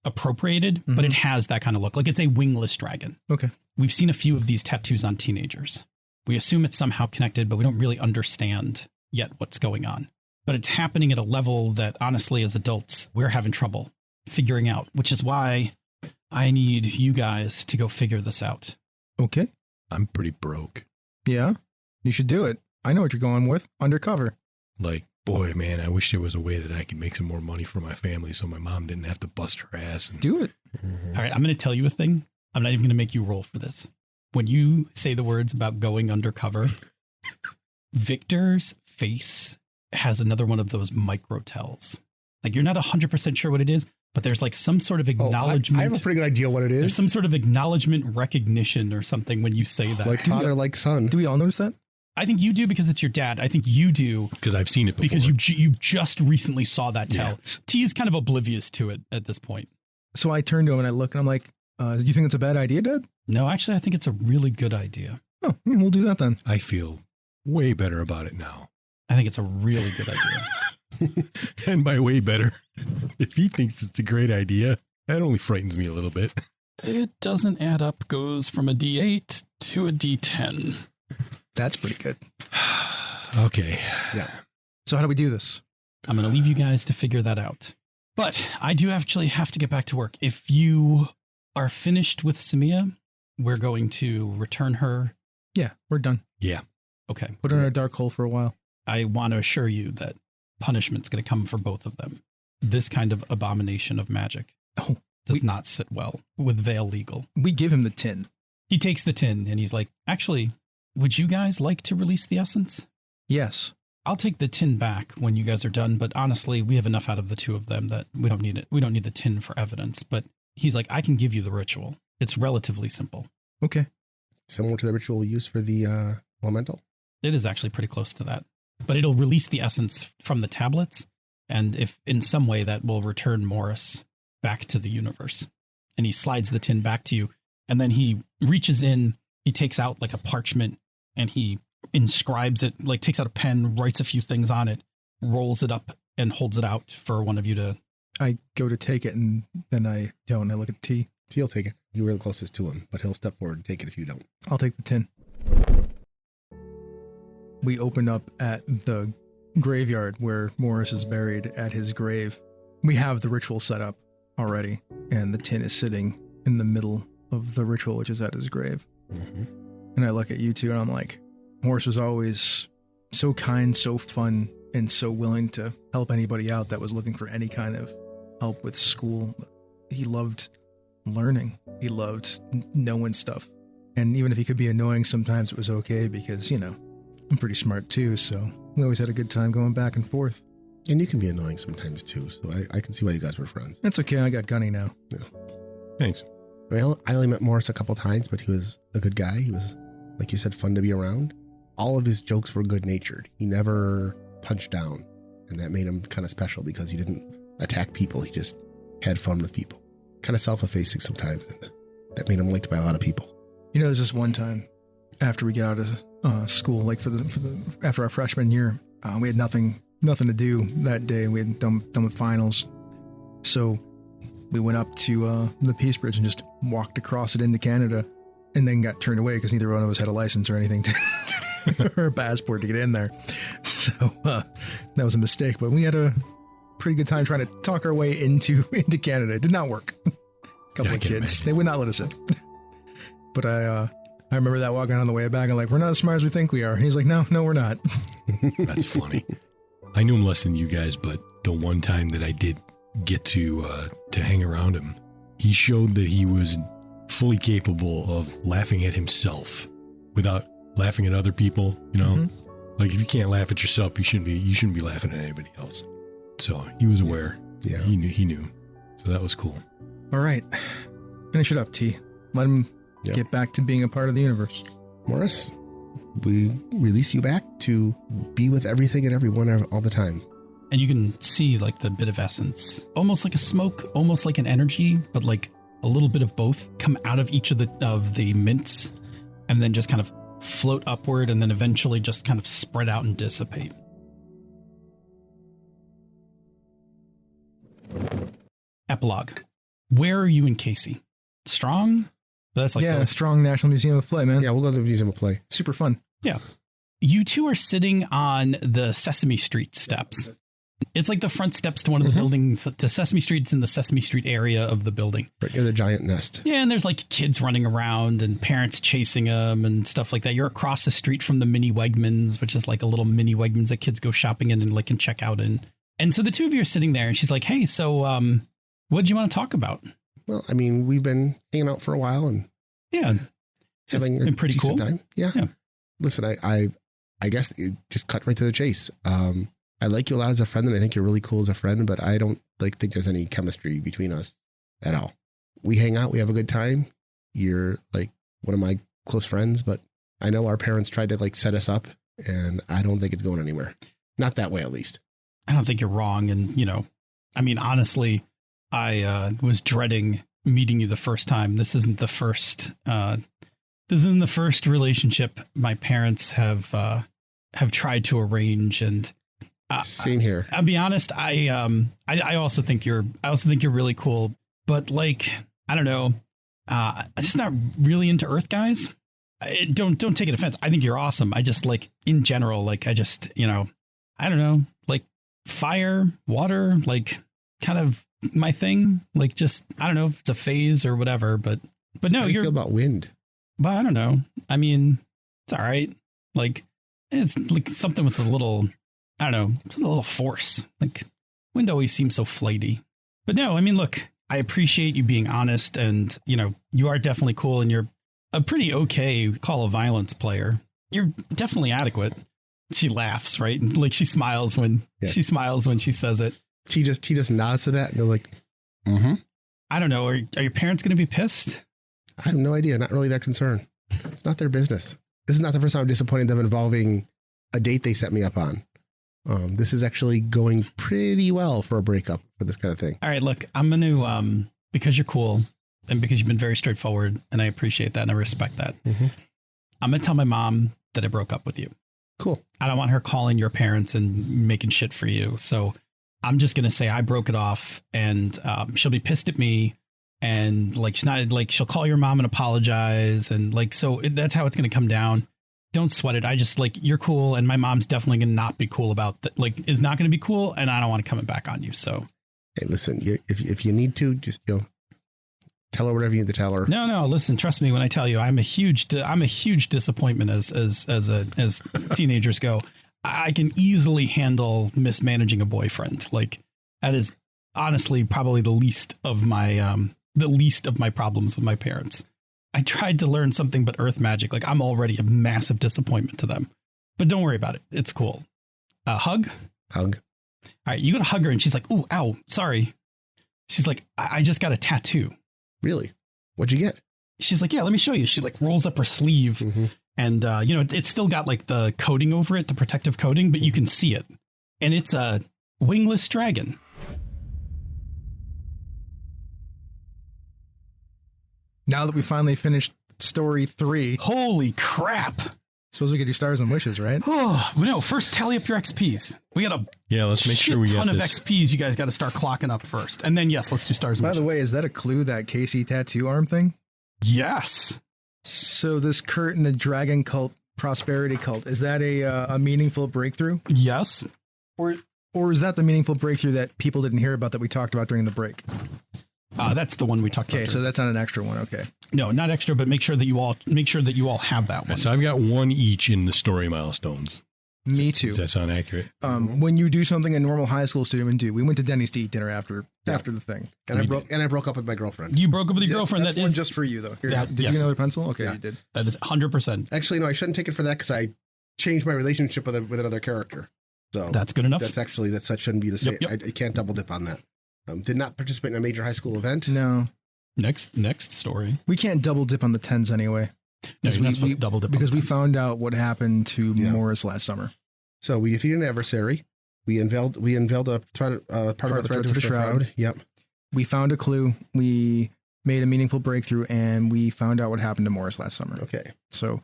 appropriated, but it has that kind of look. Like it's a wingless dragon. Okay. We've seen a few of these tattoos on teenagers. We assume it's somehow connected, but we don't really understand yet what's going on. But it's happening at a level that honestly, as adults, we're having trouble figuring out, which is why I need you guys to go figure this out. Okay. I'm pretty broke. Yeah. You should do it. I know what you're going with. Undercover. Like, boy, man, I wish there was a way that I could make some more money for my family so my mom didn't have to bust her ass. And Do it. All right, I'm going to tell you a thing. I'm not even going to make you roll for this. When you say the words about going undercover, Victor's face has another one of those micro tells. Like you're not 100% sure what it is, but there's like some sort of acknowledgement. I have a pretty good idea what it There's is. some sort of acknowledgement recognition or something when you say that. Like father, like son. Do we all notice that? I think you do because it's your dad. I think you do because I've seen it before. because you just recently saw that tell. Yeah. T is kind of oblivious to it at this point. So I turn to him and I look and I'm like, you think it's a bad idea, Dad? No, actually, I think it's a really good idea. Oh, yeah, we'll do that then. I feel way better about it now. I think it's a really good idea. And by way better, if he thinks it's a great idea, that only frightens me a little bit. It doesn't add up, goes from a D8 to a D10. That's pretty good. Okay. Yeah. So how do we do this? I'm going to leave you guys to figure that out. But I do actually have to get back to work. If you are finished with Samia, we're going to return her. Yeah, we're done. Yeah. Okay. Put her in a dark hole for a while. I want to assure you that punishment's going to come for both of them. This kind of abomination of magic does not sit well with Veil Legal. We give him the tin. He takes the tin and he's like, actually, would you guys like to release the essence? Yes. I'll take the tin back when you guys are done, but honestly, we have enough out of the two of them that we don't need it. We don't need the tin for evidence, but he's like, I can give you the ritual. It's relatively simple. Okay. Similar to the ritual we use for the elemental. It is actually pretty close to that, but it'll release the essence from the tablets. And if in some way that will return Morris back to the universe, and he slides the tin back to you, and then he reaches in, he takes out like a parchment and he inscribes it, like takes out a pen, writes a few things on it, rolls it up and holds it out for one of you to. I go to take it and then I don't. I look at T. T will take it. You're the closest to him, but he'll step forward and take it if you don't. I'll take the tin. We open up at the graveyard where Morris is buried at his grave. We have the ritual set up already, and the tin is sitting in the middle of the ritual, which is at his grave. Mm-hmm. And I look at you two and I'm like, Morris was always so kind, so fun, and so willing to help anybody out that was looking for any kind of help with school. He loved learning. He loved knowing stuff. And even if he could be annoying, sometimes it was okay because, you know, I'm pretty smart too, so we always had a good time going back and forth. And you can be annoying sometimes too, so I can see why you guys were friends. That's okay, I got Gunny now. Yeah. Thanks. I only met Morris a couple times, but he was a good guy. He was, like you said, fun to be around. All of his jokes were good-natured. He never punched down, and that made him kind of special because he didn't attack people. He just had fun with people. Kind of self-effacing sometimes, and that made him liked by a lot of people. You know, there's this one time after we got out school. Like after our freshman year, we had nothing to do that day. We had done with finals, so we went up to the Peace Bridge and just walked across it into Canada, and then got turned away because neither one of us had a license or anything or a passport to get in there. So that was a mistake. But we had a pretty good time trying to talk our way into Canada. It did not work. A couple of kids, they would not let us in. But I remember that walking on the way back. I'm like, we're not as smart as we think we are. He's like, no, we're not. That's funny. I knew him less than you guys, but the one time that I did get to hang around him, he showed that he was fully capable of laughing at himself without laughing at other people. You know, like if you can't laugh at yourself, you shouldn't be laughing at anybody else. So he was aware. Yeah, he knew. So that was cool. All right, finish it up, T. Let him get back to being a part of the universe. Morris, we release you back to be with everything and everyone all the time. And you can see like the bit of essence, almost like a smoke, almost like an energy, but like a little bit of both come out of each of the mints, and then just kind of float upward, and then eventually just kind of spread out and dissipate. Epilogue. Where are you and Casey? Strong? That's like Strong National Museum of Play, man. Yeah, we'll go to the Museum of Play. Super fun. Yeah. You two are sitting on the Sesame Street steps. It's like the front steps to one of the buildings to Sesame Street. It's in the Sesame Street area of the building. Right near the giant nest. Yeah, and there's like kids running around and parents chasing them and stuff like that. You're across the street from the mini Wegmans, which is like a little mini Wegmans that kids go shopping in and like can check out in. And so the two of you are sitting there and she's like, hey, so what did you want to talk about? Well, I mean, we've been hanging out for a while and having been pretty cool time. Yeah. Listen, I guess it just cut right to the chase. I like you a lot as a friend, and I think you're really cool as a friend, but I don't think there's any chemistry between us at all. We hang out, we have a good time. You're like one of my close friends, but I know our parents tried to like set us up, and I don't think it's going anywhere. Not that way, at least. I don't think you're wrong. And, I mean, honestly, I was dreading meeting you the first time. This isn't the first relationship my parents have tried to arrange. And same here. I'll be honest. I also think you're really cool, but like, I don't know. I'm just not really into Earth guys. Don't take it offense. I think you're awesome. I just like in general, like I just, I don't know, like fire, water, like kind of my thing. Like just, I don't know if it's a phase or whatever, but no, How do you feel about wind? But I don't know. I mean, it's all right. Like it's like something with a little, I don't know, it's a little force. Like wind always seems so flighty. But no, I mean, look, I appreciate you being honest, and you are definitely cool, and you're a pretty okay Call of Violence player. You're definitely adequate. She laughs, right? And like she smiles when she says it. She just nods to that, and they're like, I don't know. Are your parents going to be pissed? I have no idea. Not really their concern. It's not their business. This is not the first time I'm disappointing them involving a date they set me up on. This is actually going pretty well for a breakup for this kind of thing. All right, look, I'm going to, because you're cool and because you've been very straightforward, and I appreciate that and I respect that. I'm going to tell my mom that I broke up with you. Cool. I don't want her calling your parents and making shit for you. So I'm just going to say I broke it off, and she'll be pissed at me. And like, she's not like, she'll call your mom and apologize. And like, so that's how it's going to come down. Don't sweat it. I just like, you're cool. And my mom's definitely going to not be cool about that. Like, is not going to be cool. And I don't want to come back on you. So, hey, listen, if you need to, just, tell her whatever you need to tell her. No, listen, trust me when I tell you, I'm a huge disappointment as teenagers go. I can easily handle mismanaging a boyfriend. Like that is honestly probably the least of my problems with my parents. I tried to learn something but earth magic. Like I'm already a massive disappointment to them, but don't worry about it. It's cool. Hug. All right. You got to hug her. And she's like, "Ooh, ow, sorry." She's like, I just got a tattoo. Really? What'd you get? She's like, yeah, let me show you. She like rolls up her sleeve and, it's still got like the coating over it, the protective coating, but you can see it. And it's a wingless dragon. Now that we finally finished story 3. Holy crap. Suppose we could do stars and wishes, right? Oh, no, first tally up your XPs. We got a let's make sure we ton got of this. XPs you guys got to start clocking up first. And then, yes, let's do stars and By wishes. the way, is that a clue, that Casey tattoo arm thing? Yes. So this Kurt and the Dragon Cult Prosperity Cult, is that a meaningful breakthrough? Yes. Or is that the meaningful breakthrough that people didn't hear about that we talked about during the break? That's the one we talked about. Okay, so that's not an extra one. Okay. No, not extra, but make sure that you all have that one. So I've got one each in the story milestones. Me too. Does that sound accurate? When you do something a normal high school student would do, we went to Denny's to eat dinner after the thing. And I broke up with my girlfriend. You broke up with your girlfriend. That's That one is just for you, though. Here, Yeah, did you yes. get another pencil? Okay, Yeah. you did. that is 100%. Actually, no, I shouldn't take it for that because I changed my relationship with another character. So That's good enough. that shouldn't be the same. Yep. I can't double dip on that. Did not participate in a major high school event. No, Next story. we can't double dip on the 10s anyway. No, Because you're not supposed to double dip because on we tens. found out what happened to Yeah. Morris last summer. So we defeated an adversary. We unveiled a part of the threat to the shroud. Yep. We found a clue. We made a meaningful breakthrough, and we found out what happened to Morris last summer. Okay. So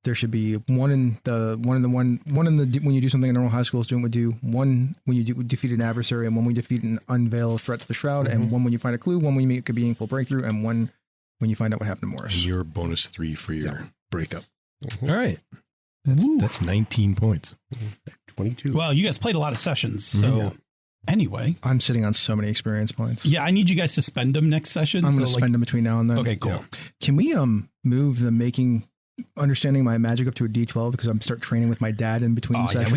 there should be one when you do something a normal high school student would do, one when you defeat an adversary, and one when you defeat and unveil a threat to the shroud, and one when you find a clue, one when you make a meaningful breakthrough, and one when you find out what happened to Morris. And your bonus 3 for your breakup. Mhm. All right. That's 19 points. 22. Well, you guys played a lot of sessions. So anyway, I'm sitting on so many experience points. yeah, I need you guys to spend them next session. I'm going to So, spend them between now and then. Okay, cool. Yeah. Can we move the understanding my magic up to a D12 because I'm start training with my dad in between Oh, sessions? yeah,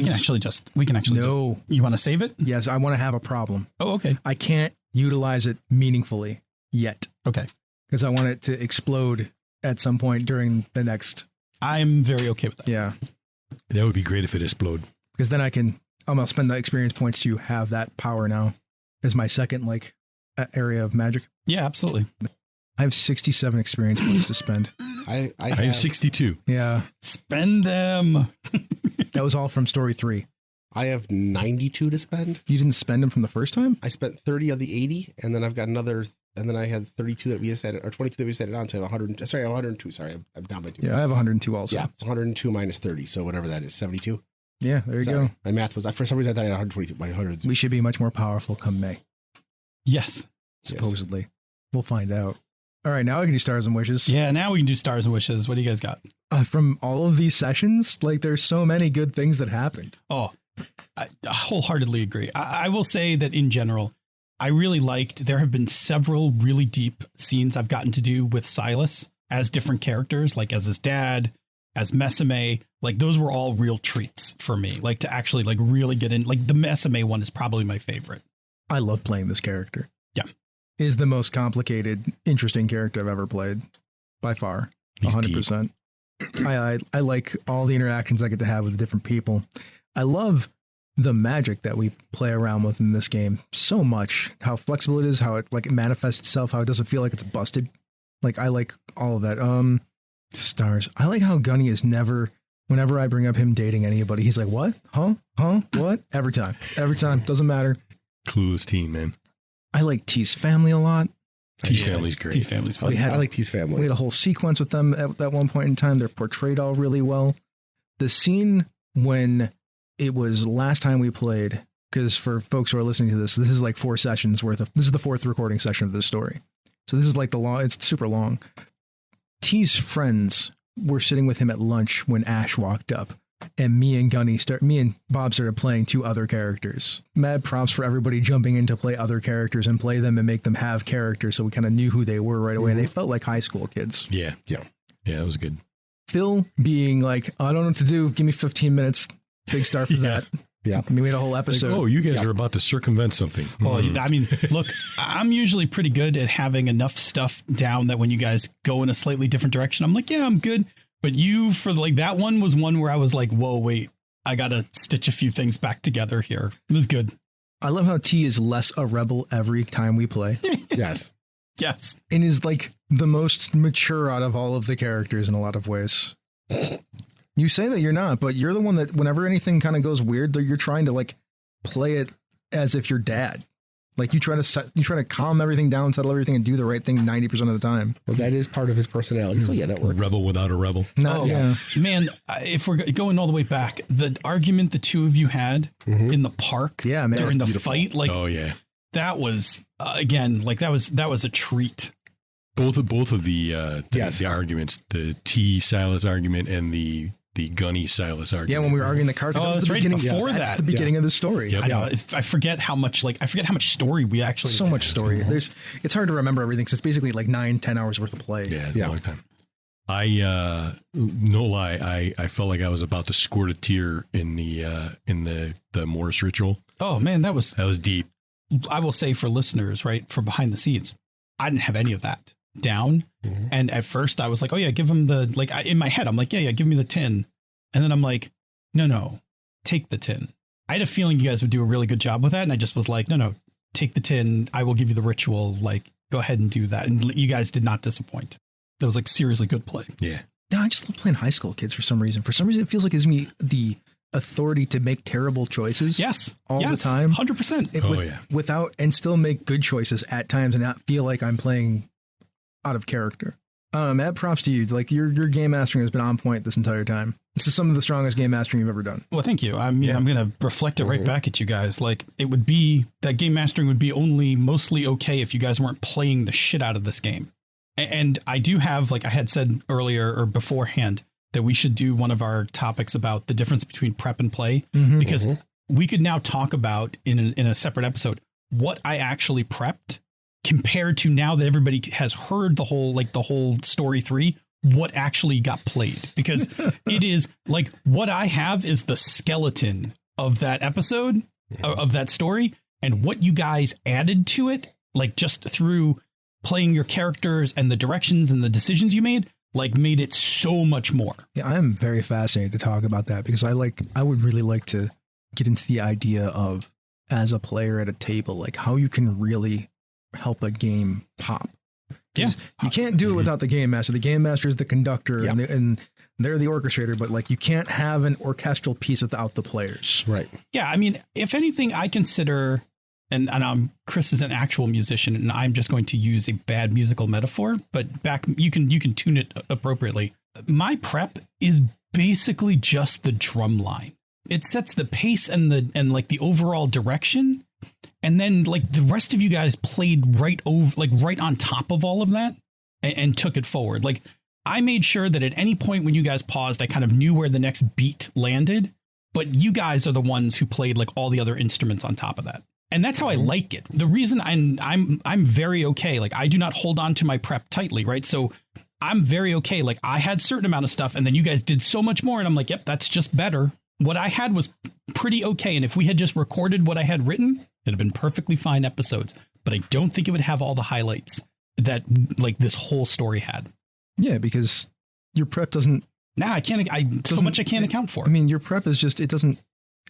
we can actually No. you want to save it? Yes, I want to have a problem. Oh, okay. I can't utilize it meaningfully yet Okay. because I want it to explode at some point during the next. I'm very okay with that. Yeah, That would be great if it explode. because then I'm gonna spend the experience points to have that power now as my second area of magic. Yeah, absolutely. I have 67 experience points to spend. I I have 62. Yeah, Spend them. that was all from story 3. I have 92 to spend. You didn't spend them from the first time? I spent 30 of the 80, and then I've got another, and then I had 32 that we decided, or 22 that we decided on to 100. Sorry, 102. Sorry, I'm down by 2. Yeah, I have 102 also. Yeah, it's 102 minus 30, so whatever that is, 72. Yeah, there you Sorry. go. My math was, for some reason I thought I had 122 by 100. We should be much more powerful come May, Yes. supposedly. We'll find out. All right, now I can do stars and wishes. Yeah, now we can do stars and wishes. What do you guys got? From all of these sessions, there's so many good things that happened. Oh, I wholeheartedly agree. I will say that in general, I really liked, there have been several really deep scenes I've gotten to do with Silas as different characters, like as his dad, as Mesame. Those were all real treats for me, to actually really get in. The Mesame one is probably my favorite. I love playing this character. Yeah. Is the most complicated, interesting character I've ever played by far. He's 100%. I like all the interactions I get to have with different people. I love the magic that we play around with in this game so much, how flexible it is, how it manifests itself, how it doesn't feel like it's busted. I like all of that. Stars. I like how Gunny is never, whenever I bring up him dating anybody, he's like, what? Huh? What? Every time. Doesn't matter. Clueless teen, man. I like T's family a lot. T's family's great. T's family's fun. I like T's We family. had a whole sequence with them at that one point in time. They're portrayed all really well. The scene when it was last time we played, because for folks who are listening to this is 4 sessions worth of, this is the 4th recording session of this story. So this is it's super long. T's friends were sitting with him at lunch when Ash walked up, and me and Bob started playing 2 other characters. Mad props for everybody jumping in to play other characters and play them and make them have characters, so we kind of knew who they were right away. They felt like high school kids. Yeah. Yeah. Yeah, that was good. Phil being like, I don't know what to do. Give me 15 minutes. Big star for that. Yeah. We made a whole episode. Oh, you guys are about to circumvent something. Well, I mean, look, I'm usually pretty good at having enough stuff down that when you guys go in a slightly different direction, I'm like, yeah, I'm good. But you, for that one was one where I was like, whoa, wait, I got to stitch a few things back together here. It was good. I love how T is less a rebel every time we play Yes. Yes. and is the most mature out of all of the characters in a lot of ways. You say that you're not, but you're the one that whenever anything kind of goes weird, you're trying to play it as if you're dad. Like you try to calm everything down, settle everything, and do the right thing 90% of the time. Well, that is part of his personality. So yeah, that works. Rebel without a rebel. No, yeah. Man, if we're going all the way back, the argument the two of you had in the park Yeah, man, during that the was fight, like Oh yeah. that was again, like that was a treat. Both of the Yes. the arguments, the T Silas argument and the Gunny Silas argument. Yeah, when we were arguing the card, Oh, that was that's the right, beginning. before that's that. the beginning of the story. Yep. I know. I forget how much story we actually So much story. It's hard to remember everything because it's basically like 9-10 hours worth of play. Yeah, it's a long time. No lie, I felt like I was about to squirt a tear in the Morris ritual. Oh man, that was deep. I will say for listeners, right, for behind the scenes, I didn't have any of that down. And at first I was like, oh yeah, give him the, like in my head, I'm like, yeah, give me the tin. And then I'm like, no, take the tin. I had a feeling you guys would do a really good job with that. And I just was like, no, take the tin. I will give you the ritual. Like, go ahead and do that. And you guys did not disappoint. That was like seriously good play. Yeah. No, I just love playing high school kids for some reason. For some reason, it feels like it gives me the authority to make terrible choices. Yes. All the time. 100%. Without, and still make good choices at times and not feel like I'm playing out of character. Matt, props to you. Like your game mastering has been on point this entire time. This is some of the strongest game mastering you've ever done. Well, thank you. I mean, I'm going to reflect it right back at you guys. Like it would be that game mastering would be only mostly okay if you guys weren't playing the shit out of this game. And I do have, like I had said earlier or beforehand, that we should do one of our topics about the difference between prep and play, because we could now talk about in a separate episode what I actually prepped compared to now that everybody has heard the whole story 3, what actually got played, because it is like what I have is the skeleton of that episode of that story, and what you guys added to it, like just through playing your characters and the directions and the decisions you made, like made it so much more. Yeah, I am very fascinated to talk about that because I would really like to get into the idea of, as a player at a table, like how you can really help a game pop. Yeah. You can't do it without the game master. The game master is the conductor and they're the orchestrator, but like you can't have an orchestral piece without the players. Right. Yeah. I mean, if anything, I consider, and Chris is an actual musician and I'm just going to use a bad musical metaphor, but you can tune it appropriately. My prep is basically just the drum line. It sets the pace and like the overall direction. And then like the rest of you guys played right on top of all of that and took it forward. Like I made sure that at any point when you guys paused, I kind of knew where the next beat landed, but you guys are the ones who played like all the other instruments on top of that. And that's how I like it. The reason I'm very okay. Like I do not hold on to my prep tightly. Right. So I'm very okay. Like I had a certain amount of stuff and then you guys did so much more. And I'm like, yep, that's just better. What I had was pretty okay. And if we had just recorded what I had written, it'd have been perfectly fine episodes, but I don't think it would have all the highlights that like this whole story had. Yeah, because your prep doesn't. Nah, I can't. So much I can't account for. I mean, your prep is just, it doesn't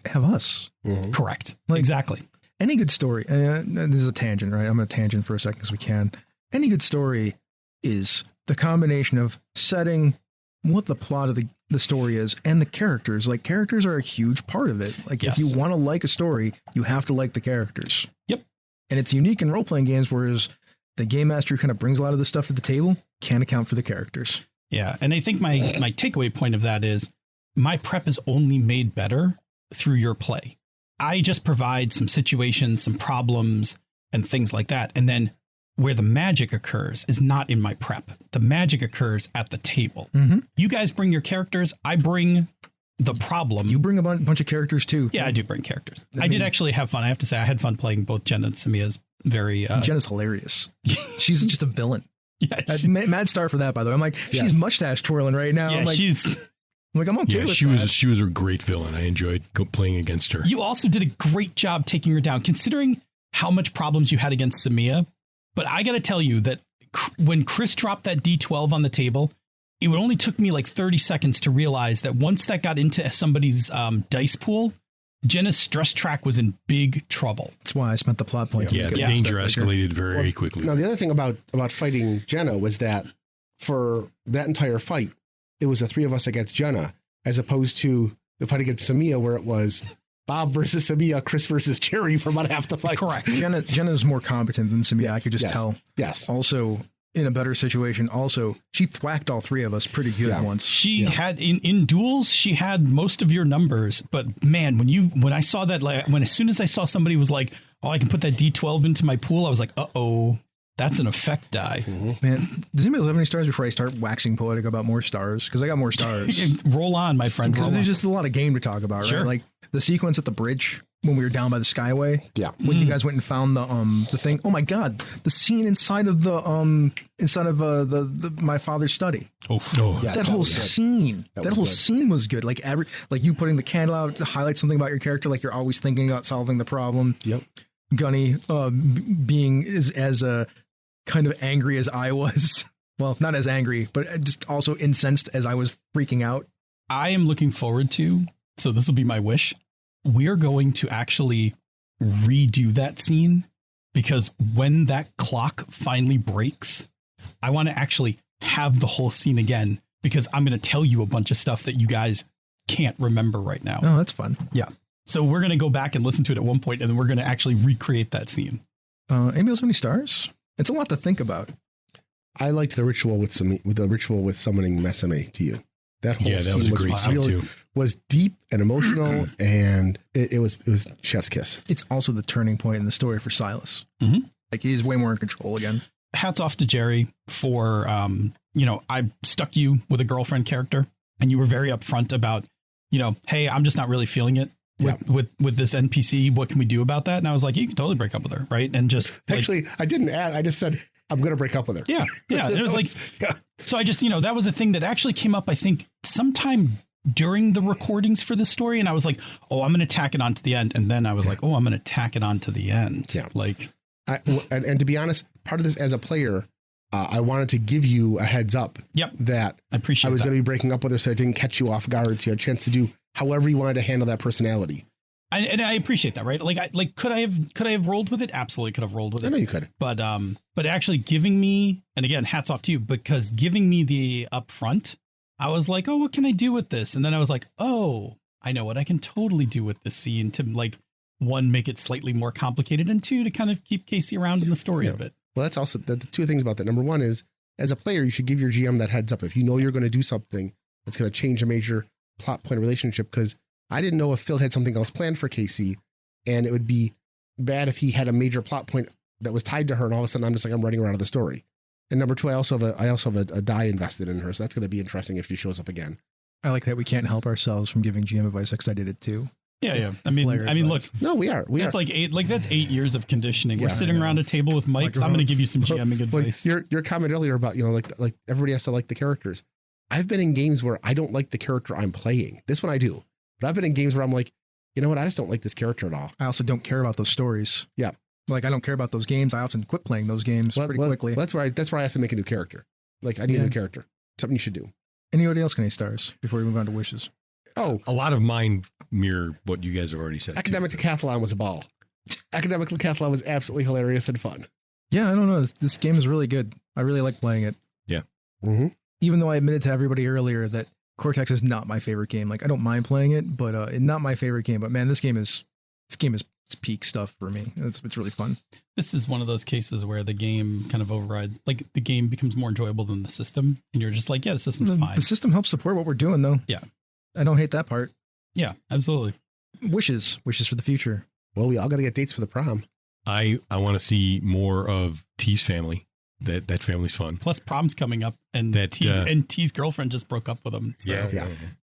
have us. Correct. Like, exactly. Any good story. This is a tangent, right? I'm going to tangent for a second because we can. Any good story is the combination of setting what the plot of the story is and the characters. Like characters are a huge part of it. Like if you want to like a story, you have to like the characters. Yep. And it's unique in role-playing games, whereas the game master kind of brings a lot of this stuff to the table, can't account for the characters. Yeah. And I think my takeaway point of that is my prep is only made better through your play. I just provide some situations, some problems and things like that. And then where the magic occurs is not in my prep. The magic occurs at the table. You guys bring your characters. I bring the problem. You bring a bunch of characters too. Yeah, I do bring characters. I did actually have fun. I have to say I had fun playing both Jenna and Samia's very... Jenna's hilarious. She's just a villain. Yeah, mad star for that, by the way. I'm like, she's mustache twirling right now. Yeah, I'm like, I'm okay with that. She was a great villain. I enjoyed playing against her. You also did a great job taking her down, considering how much problems you had against Samia. But I got to tell you that when Chris dropped that D12 on the table, it only took me like 30 seconds to realize that once that got into somebody's dice pool, Jenna's stress track was in big trouble. That's why I spent the plot point. Yeah, the danger escalated very quickly. Now, the other thing about fighting Jenna was that for that entire fight, it was the 3 of us against Jenna, as opposed to the fight against Samia, where it was Bob versus Samia, Chris versus Jerry for about half the fight. Correct. Jenna's more competent than Samia. I could just tell. Yes. Also, in a better situation, also, she thwacked all three of us pretty good once. She had in duels, she had most of your numbers. But man, when I saw that, like, as soon as I saw somebody was like, oh, I can put that D12 into my pool, I was like, uh-oh. That's an effect die. Mm-hmm. Man, does anybody have any stars before I start waxing poetic about more stars? Because I got more stars. Roll on, my friend. Because there's just a lot of game to talk about, right? Like the sequence at the bridge when we were down by the Skyway. Yeah. When you guys went and found the thing. Oh my God, the scene inside of the my father's study. Oh, yeah, that whole scene. That whole good. scene was good. Like you putting the candle out to highlight something about your character, like you're always thinking about solving the problem. Yep. Gunny being as kind of angry as I was. Well, not as angry, but just also incensed as I was freaking out. I am looking forward to, so this will be my wish. We're going to actually redo that scene because when that clock finally breaks, I want to actually have the whole scene again because I'm going to tell you a bunch of stuff that you guys can't remember right now. Oh, that's fun. Yeah. So we're going to go back and listen to it at one point, and then we're going to actually recreate that scene. Anybody else have any stars? It's a lot to think about. I liked the ritual with summoning Mesame to you. That whole that scene was a great scene too. Was deep and emotional, and it was chef's kiss. It's also the turning point in the story for Silas. Mm-hmm. Like he's way more in control again. Hats off to Jerry for, I stuck you with a girlfriend character, and you were very upfront about, hey, I'm just not really feeling it. With this NPC, what can we do about that? And I was like, you can totally break up with her, right? And just actually, I didn't add. I just said I'm going to break up with her. Yeah. And it was like, so I just, that was a thing that actually came up, I think, sometime during the recordings for this story, and I was like, oh, I'm going to tack it on to the end, and then I was like, oh, I'm going to tack it on to the end. Yeah, like, and to be honest, part of this as a player. I wanted to give you a heads up that I appreciate I was going to be breaking up with her so I didn't catch you off guard. So you had a chance to do however you wanted to handle that personality. And I appreciate that, right? Could I have rolled with it? Absolutely could have rolled with it. I know you could. But actually giving me, and again, hats off to you, because giving me the upfront, I was like, oh, what can I do with this? And then I was like, oh, I know what I can totally do with this scene to, like, one, make it slightly more complicated, and two, to kind of keep Casey around in the story a bit. Well, that's also the two things about that. Number one is, as a player, you should give your GM that heads up. If you know you're going to do something that's going to change a major plot point relationship, because I didn't know if Phil had something else planned for Casey, and it would be bad if he had a major plot point that was tied to her, and all of a sudden I'm running her out of the story. And number two, I also have a die invested in her, so that's going to be interesting if she shows up again. I like that we can't help ourselves from giving GM advice because I did it too. Yeah. I mean, look. No, we are. That's like 8 years of conditioning. We're sitting around a table with mics. I'm going to give you some GMing advice. Your comment earlier about, like everybody has to like the characters. I've been in games where I don't like the character I'm playing. This one I do. But I've been in games where I'm like, you know what? I just don't like this character at all. I also don't care about those stories. Yeah. Like I don't care about those games. I often quit playing those games pretty quickly. That's where I have to make a new character. Like I need a new character. Something you should do. Anybody else got any stars before we move on to wishes? Oh, a lot of mine mirror what you guys have already said. Academic Decathlon was a ball. Academic Decathlon was absolutely hilarious and fun. Yeah, I don't know. This game is really good. I really like playing it. Yeah. Mm-hmm. Even though I admitted to everybody earlier that Cortex is not my favorite game. Like I don't mind playing it, but it's not my favorite game. But man, this game is it's peak stuff for me. It's really fun. This is one of those cases where the game kind of overrides, like the game becomes more enjoyable than the system, and you're just like, yeah, the system's fine. The system helps support what we're doing, though. Yeah, I don't hate that part. Yeah, absolutely. Wishes for the future. Well, we all got to get dates for the prom. I want to see more of T's family. That family's fun. Plus, prom's coming up, and T's girlfriend just broke up with him. So yeah.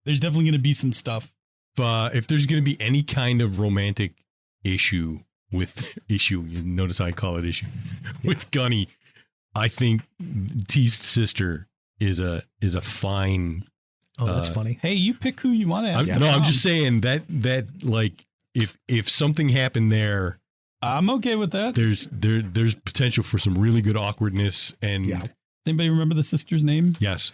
There's definitely going to be some stuff. If there's going to be any kind of romantic issue, you notice I call it issue with Gunny, I think T's sister is a fine. Oh, that's funny. Hey, you pick who you want to ask. I'm just saying that like if something happened there, I'm okay with that. There's potential for some really good awkwardness. And Does anybody remember the sister's name? Yes.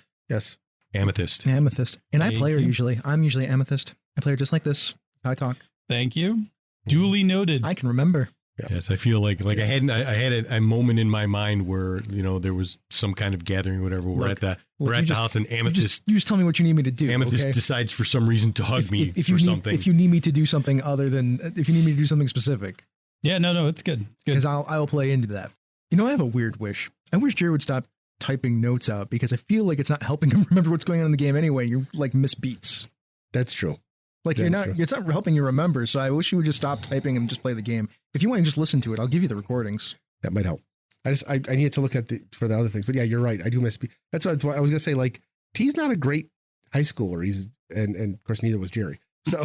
Amethyst. And I play her usually. I'm usually Amethyst. I play her just like this. How I talk. Thank you. Duly noted. I can remember. Yeah. Yes, I feel like I had a moment in my mind where there was some kind of gathering, or whatever. We're at the house, and Amethyst. You just tell me what you need me to do. Amethyst decides for some reason to hug me for something. If you need me to do something other than if you need me to do something specific. Yeah, no, it's good. Because I'll play into that. I have a weird wish. I wish Jerry would stop typing notes out because I feel like it's not helping him remember what's going on in the game anyway. You're like miss beats. That's true. Like it's not helping you remember. So I wish you would just stop typing and just play the game. If you want to just listen to it, I'll give you the recordings. That might help. I need to look at for the other things, but yeah, you're right. I do miss. That's what I was gonna say. Like T's not a great high schooler. And of course neither was Jerry. So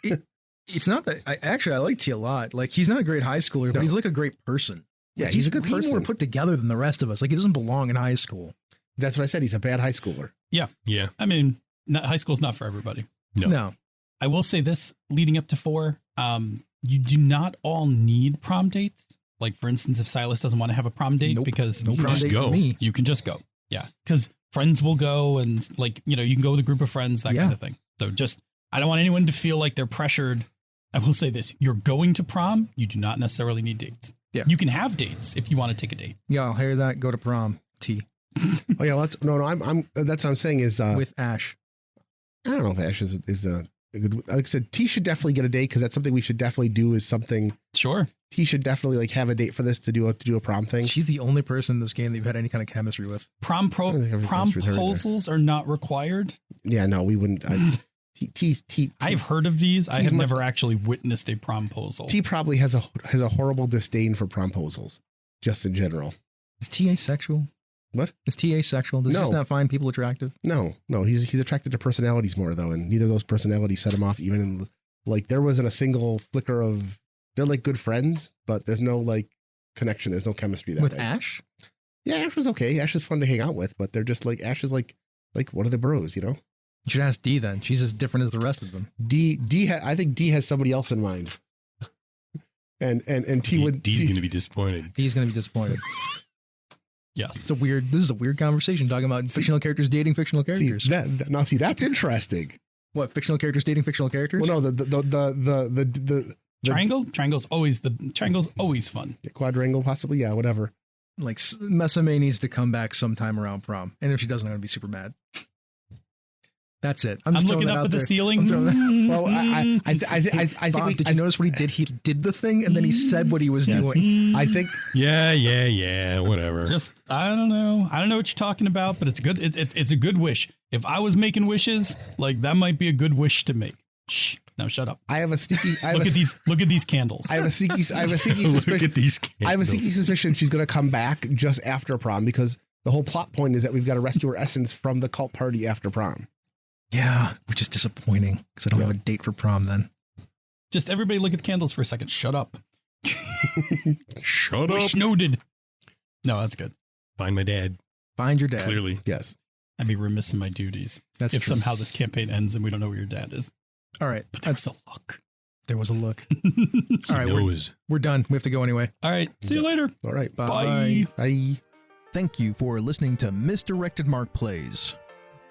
it's not that. I like T a lot. Like he's not a great high schooler, but he's like a great person. Yeah, like, he's a good person. He's more put together than the rest of us. Like he doesn't belong in high school. That's what I said. He's a bad high schooler. Yeah. I mean, high school's not for everybody. No. I will say this leading up to 4, you do not all need prom dates. Like, for instance, if Silas doesn't want to have a prom date because no prom date for me. You can just go. Yeah. Because friends will go and you can go with a group of friends, that kind of thing. So I don't want anyone to feel like they're pressured. I will say this. You're going to prom. You do not necessarily need dates. Yeah. You can have dates if you want to take a date. Yeah, I'll hear that. Go to prom. T. Oh yeah. I'm that's what I'm saying is with Ash. I don't know if Ash is a good, like I said, T should definitely get a date because that's something we should definitly do is something. Sure. T should definitely have a date for this to do a prom thing. She's the only person in this game that you've had any kind of chemistry with. Prom proposals are not required. Yeah, no, we wouldn't. T. I've heard of these. I have never actually witnessed a promposal. T probably has a horrible disdain for promposals, just in general. Is T asexual? What? Is T asexual? Does he just not find people attractive? No. He's attracted to personalities more though, and neither of those personalities set him off. Even in there wasn't a single flicker of they're like good friends, but there's no like connection. There's no chemistry with Ash. Yeah, Ash was okay. Ash is fun to hang out with, but they're just like Ash is like one of the bros, You should ask D then. She's as different as the rest of them. I think D has somebody else in mind. and T would. D's going to be disappointed. D's going to be disappointed. Yes. This is a weird conversation talking about fictional characters dating fictional characters. That's interesting. What, fictional characters dating fictional characters? Well, no, the triangle's always fun. Quadrangle, possibly, yeah, whatever. Like Mesame needs to come back sometime around prom, and if she doesn't, I'm gonna be super mad. That's it. I'm looking up at the ceiling. Well, I think. Bob, did you notice what he did? He did the thing, and then he said what he was doing. I think. Yeah. Whatever. I don't know. I don't know what you're talking about, but it's good. It's a good wish. If I was making wishes, that might be a good wish to make. Shh. Now shut up. I have a sneaky. Look at these candles. I have a sneaky suspicion. Look at these candles. I have a sneaky suspicion she's going to come back just after prom because the whole plot point is that we've got to rescue her essence from the cult party after prom. Yeah, which is disappointing because I don't have a date for prom then. Just everybody look at the candles for a second. Shut up. Shut up. Wish noted. No, that's good. Find my dad. Find your dad. Clearly. Yes. I'd be remiss in my duties. That's if true. Somehow this campaign ends and we don't know where your dad is. All right. But there was a look. There was a look. All right. We're done. We have to go anyway. All right. See you later. All right. Bye. Bye. Thank you for listening to Misdirected Mark Plays.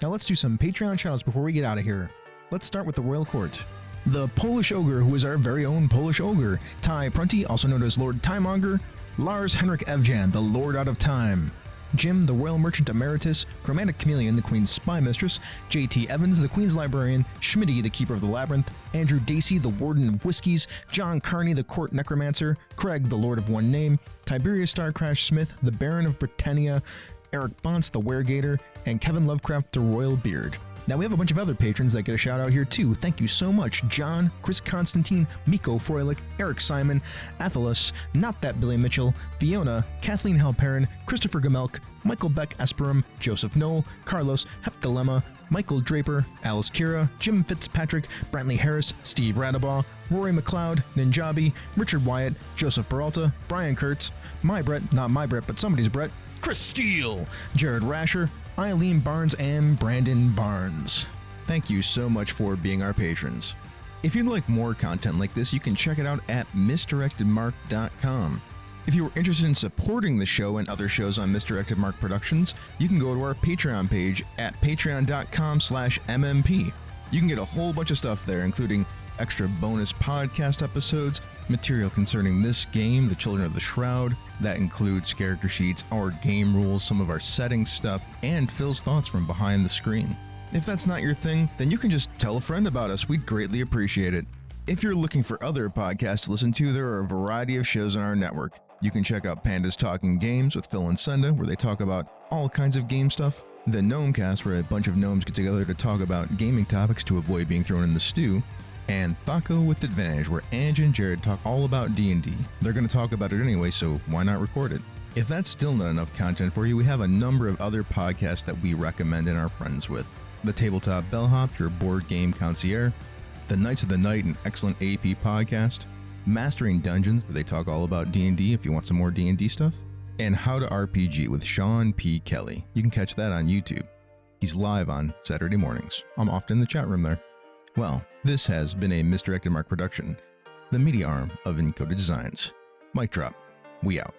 Now let's do some Patreon shoutouts before we get out of here. Let's start with the Royal Court. The Polish Ogre, who is our very own Polish Ogre. Ty Prunty, also known as Lord Timemonger. Lars Henrik Evjan, the Lord Out of Time. Jim, the Royal Merchant Emeritus. Chromatic Chameleon, the Queen's Spy Mistress. J.T. Evans, the Queen's Librarian. Schmitty, the Keeper of the Labyrinth. Andrew Dacey, the Warden of Whiskies. John Carney, the Court Necromancer. Craig, the Lord of One Name. Tiberius Starcrash Smith, the Baron of Britannia. Eric Bonts, the Weregator, and Kevin Lovecraft, the Royal Beard. Now we have a bunch of other patrons that get a shout out here too. Thank you so much. John, Chris Constantine, Miko Froelich, Eric Simon, Athelus, Not That Billy Mitchell, Fiona, Kathleen Halperin, Christopher Gamelk, Michael Beck Esperum, Joseph Knoll, Carlos Hepgalema, Michael Draper, Alice Kira, Jim Fitzpatrick, Brantley Harris, Steve Radabaugh, Rory McLeod, Ninjabi, Richard Wyatt, Joseph Peralta, Brian Kurtz, my Brett, not my Brett, but somebody's Brett, Chris Steele, Jared Rasher, Eileen Barnes, and Brandon Barnes. Thank you so much for being our patrons. If you'd like more content like this, you can check it out at misdirectedmark.com. If you are interested in supporting the show and other shows on Misdirected Mark Productions, you can go to our Patreon page at patreon.com/MMP. You can get a whole bunch of stuff there, including extra bonus podcast episodes, material concerning this game, The Children of the Shroud. That includes character sheets, our game rules, some of our setting stuff, and Phil's thoughts from behind the screen. If that's not your thing, then you can just tell a friend about us. We'd greatly appreciate it. If you're looking for other podcasts to listen to, there are a variety of shows on our network. You can check out Panda's Talking Games with Phil and Senda, where they talk about all kinds of game stuff. The Gnomecast, where a bunch of gnomes get together to talk about gaming topics to avoid being thrown in the stew. And Thaco with Advantage, where Ange and Jared talk all about D&D. They're going to talk about it anyway, so why not record it? If that's still not enough content for you, we have a number of other podcasts that we recommend and are friends with. The Tabletop Bellhop, your board game concierge. The Knights of the Night, an excellent AP podcast. Mastering Dungeons, where they talk all about D&D if you want some more D&D stuff. And How to RPG with Sean P. Kelly. You can catch that on YouTube. He's live on Saturday mornings. I'm often in the chat room there. Well, this has been a Misdirected Mark production, the media arm of Encoded Designs. Mic drop. We out.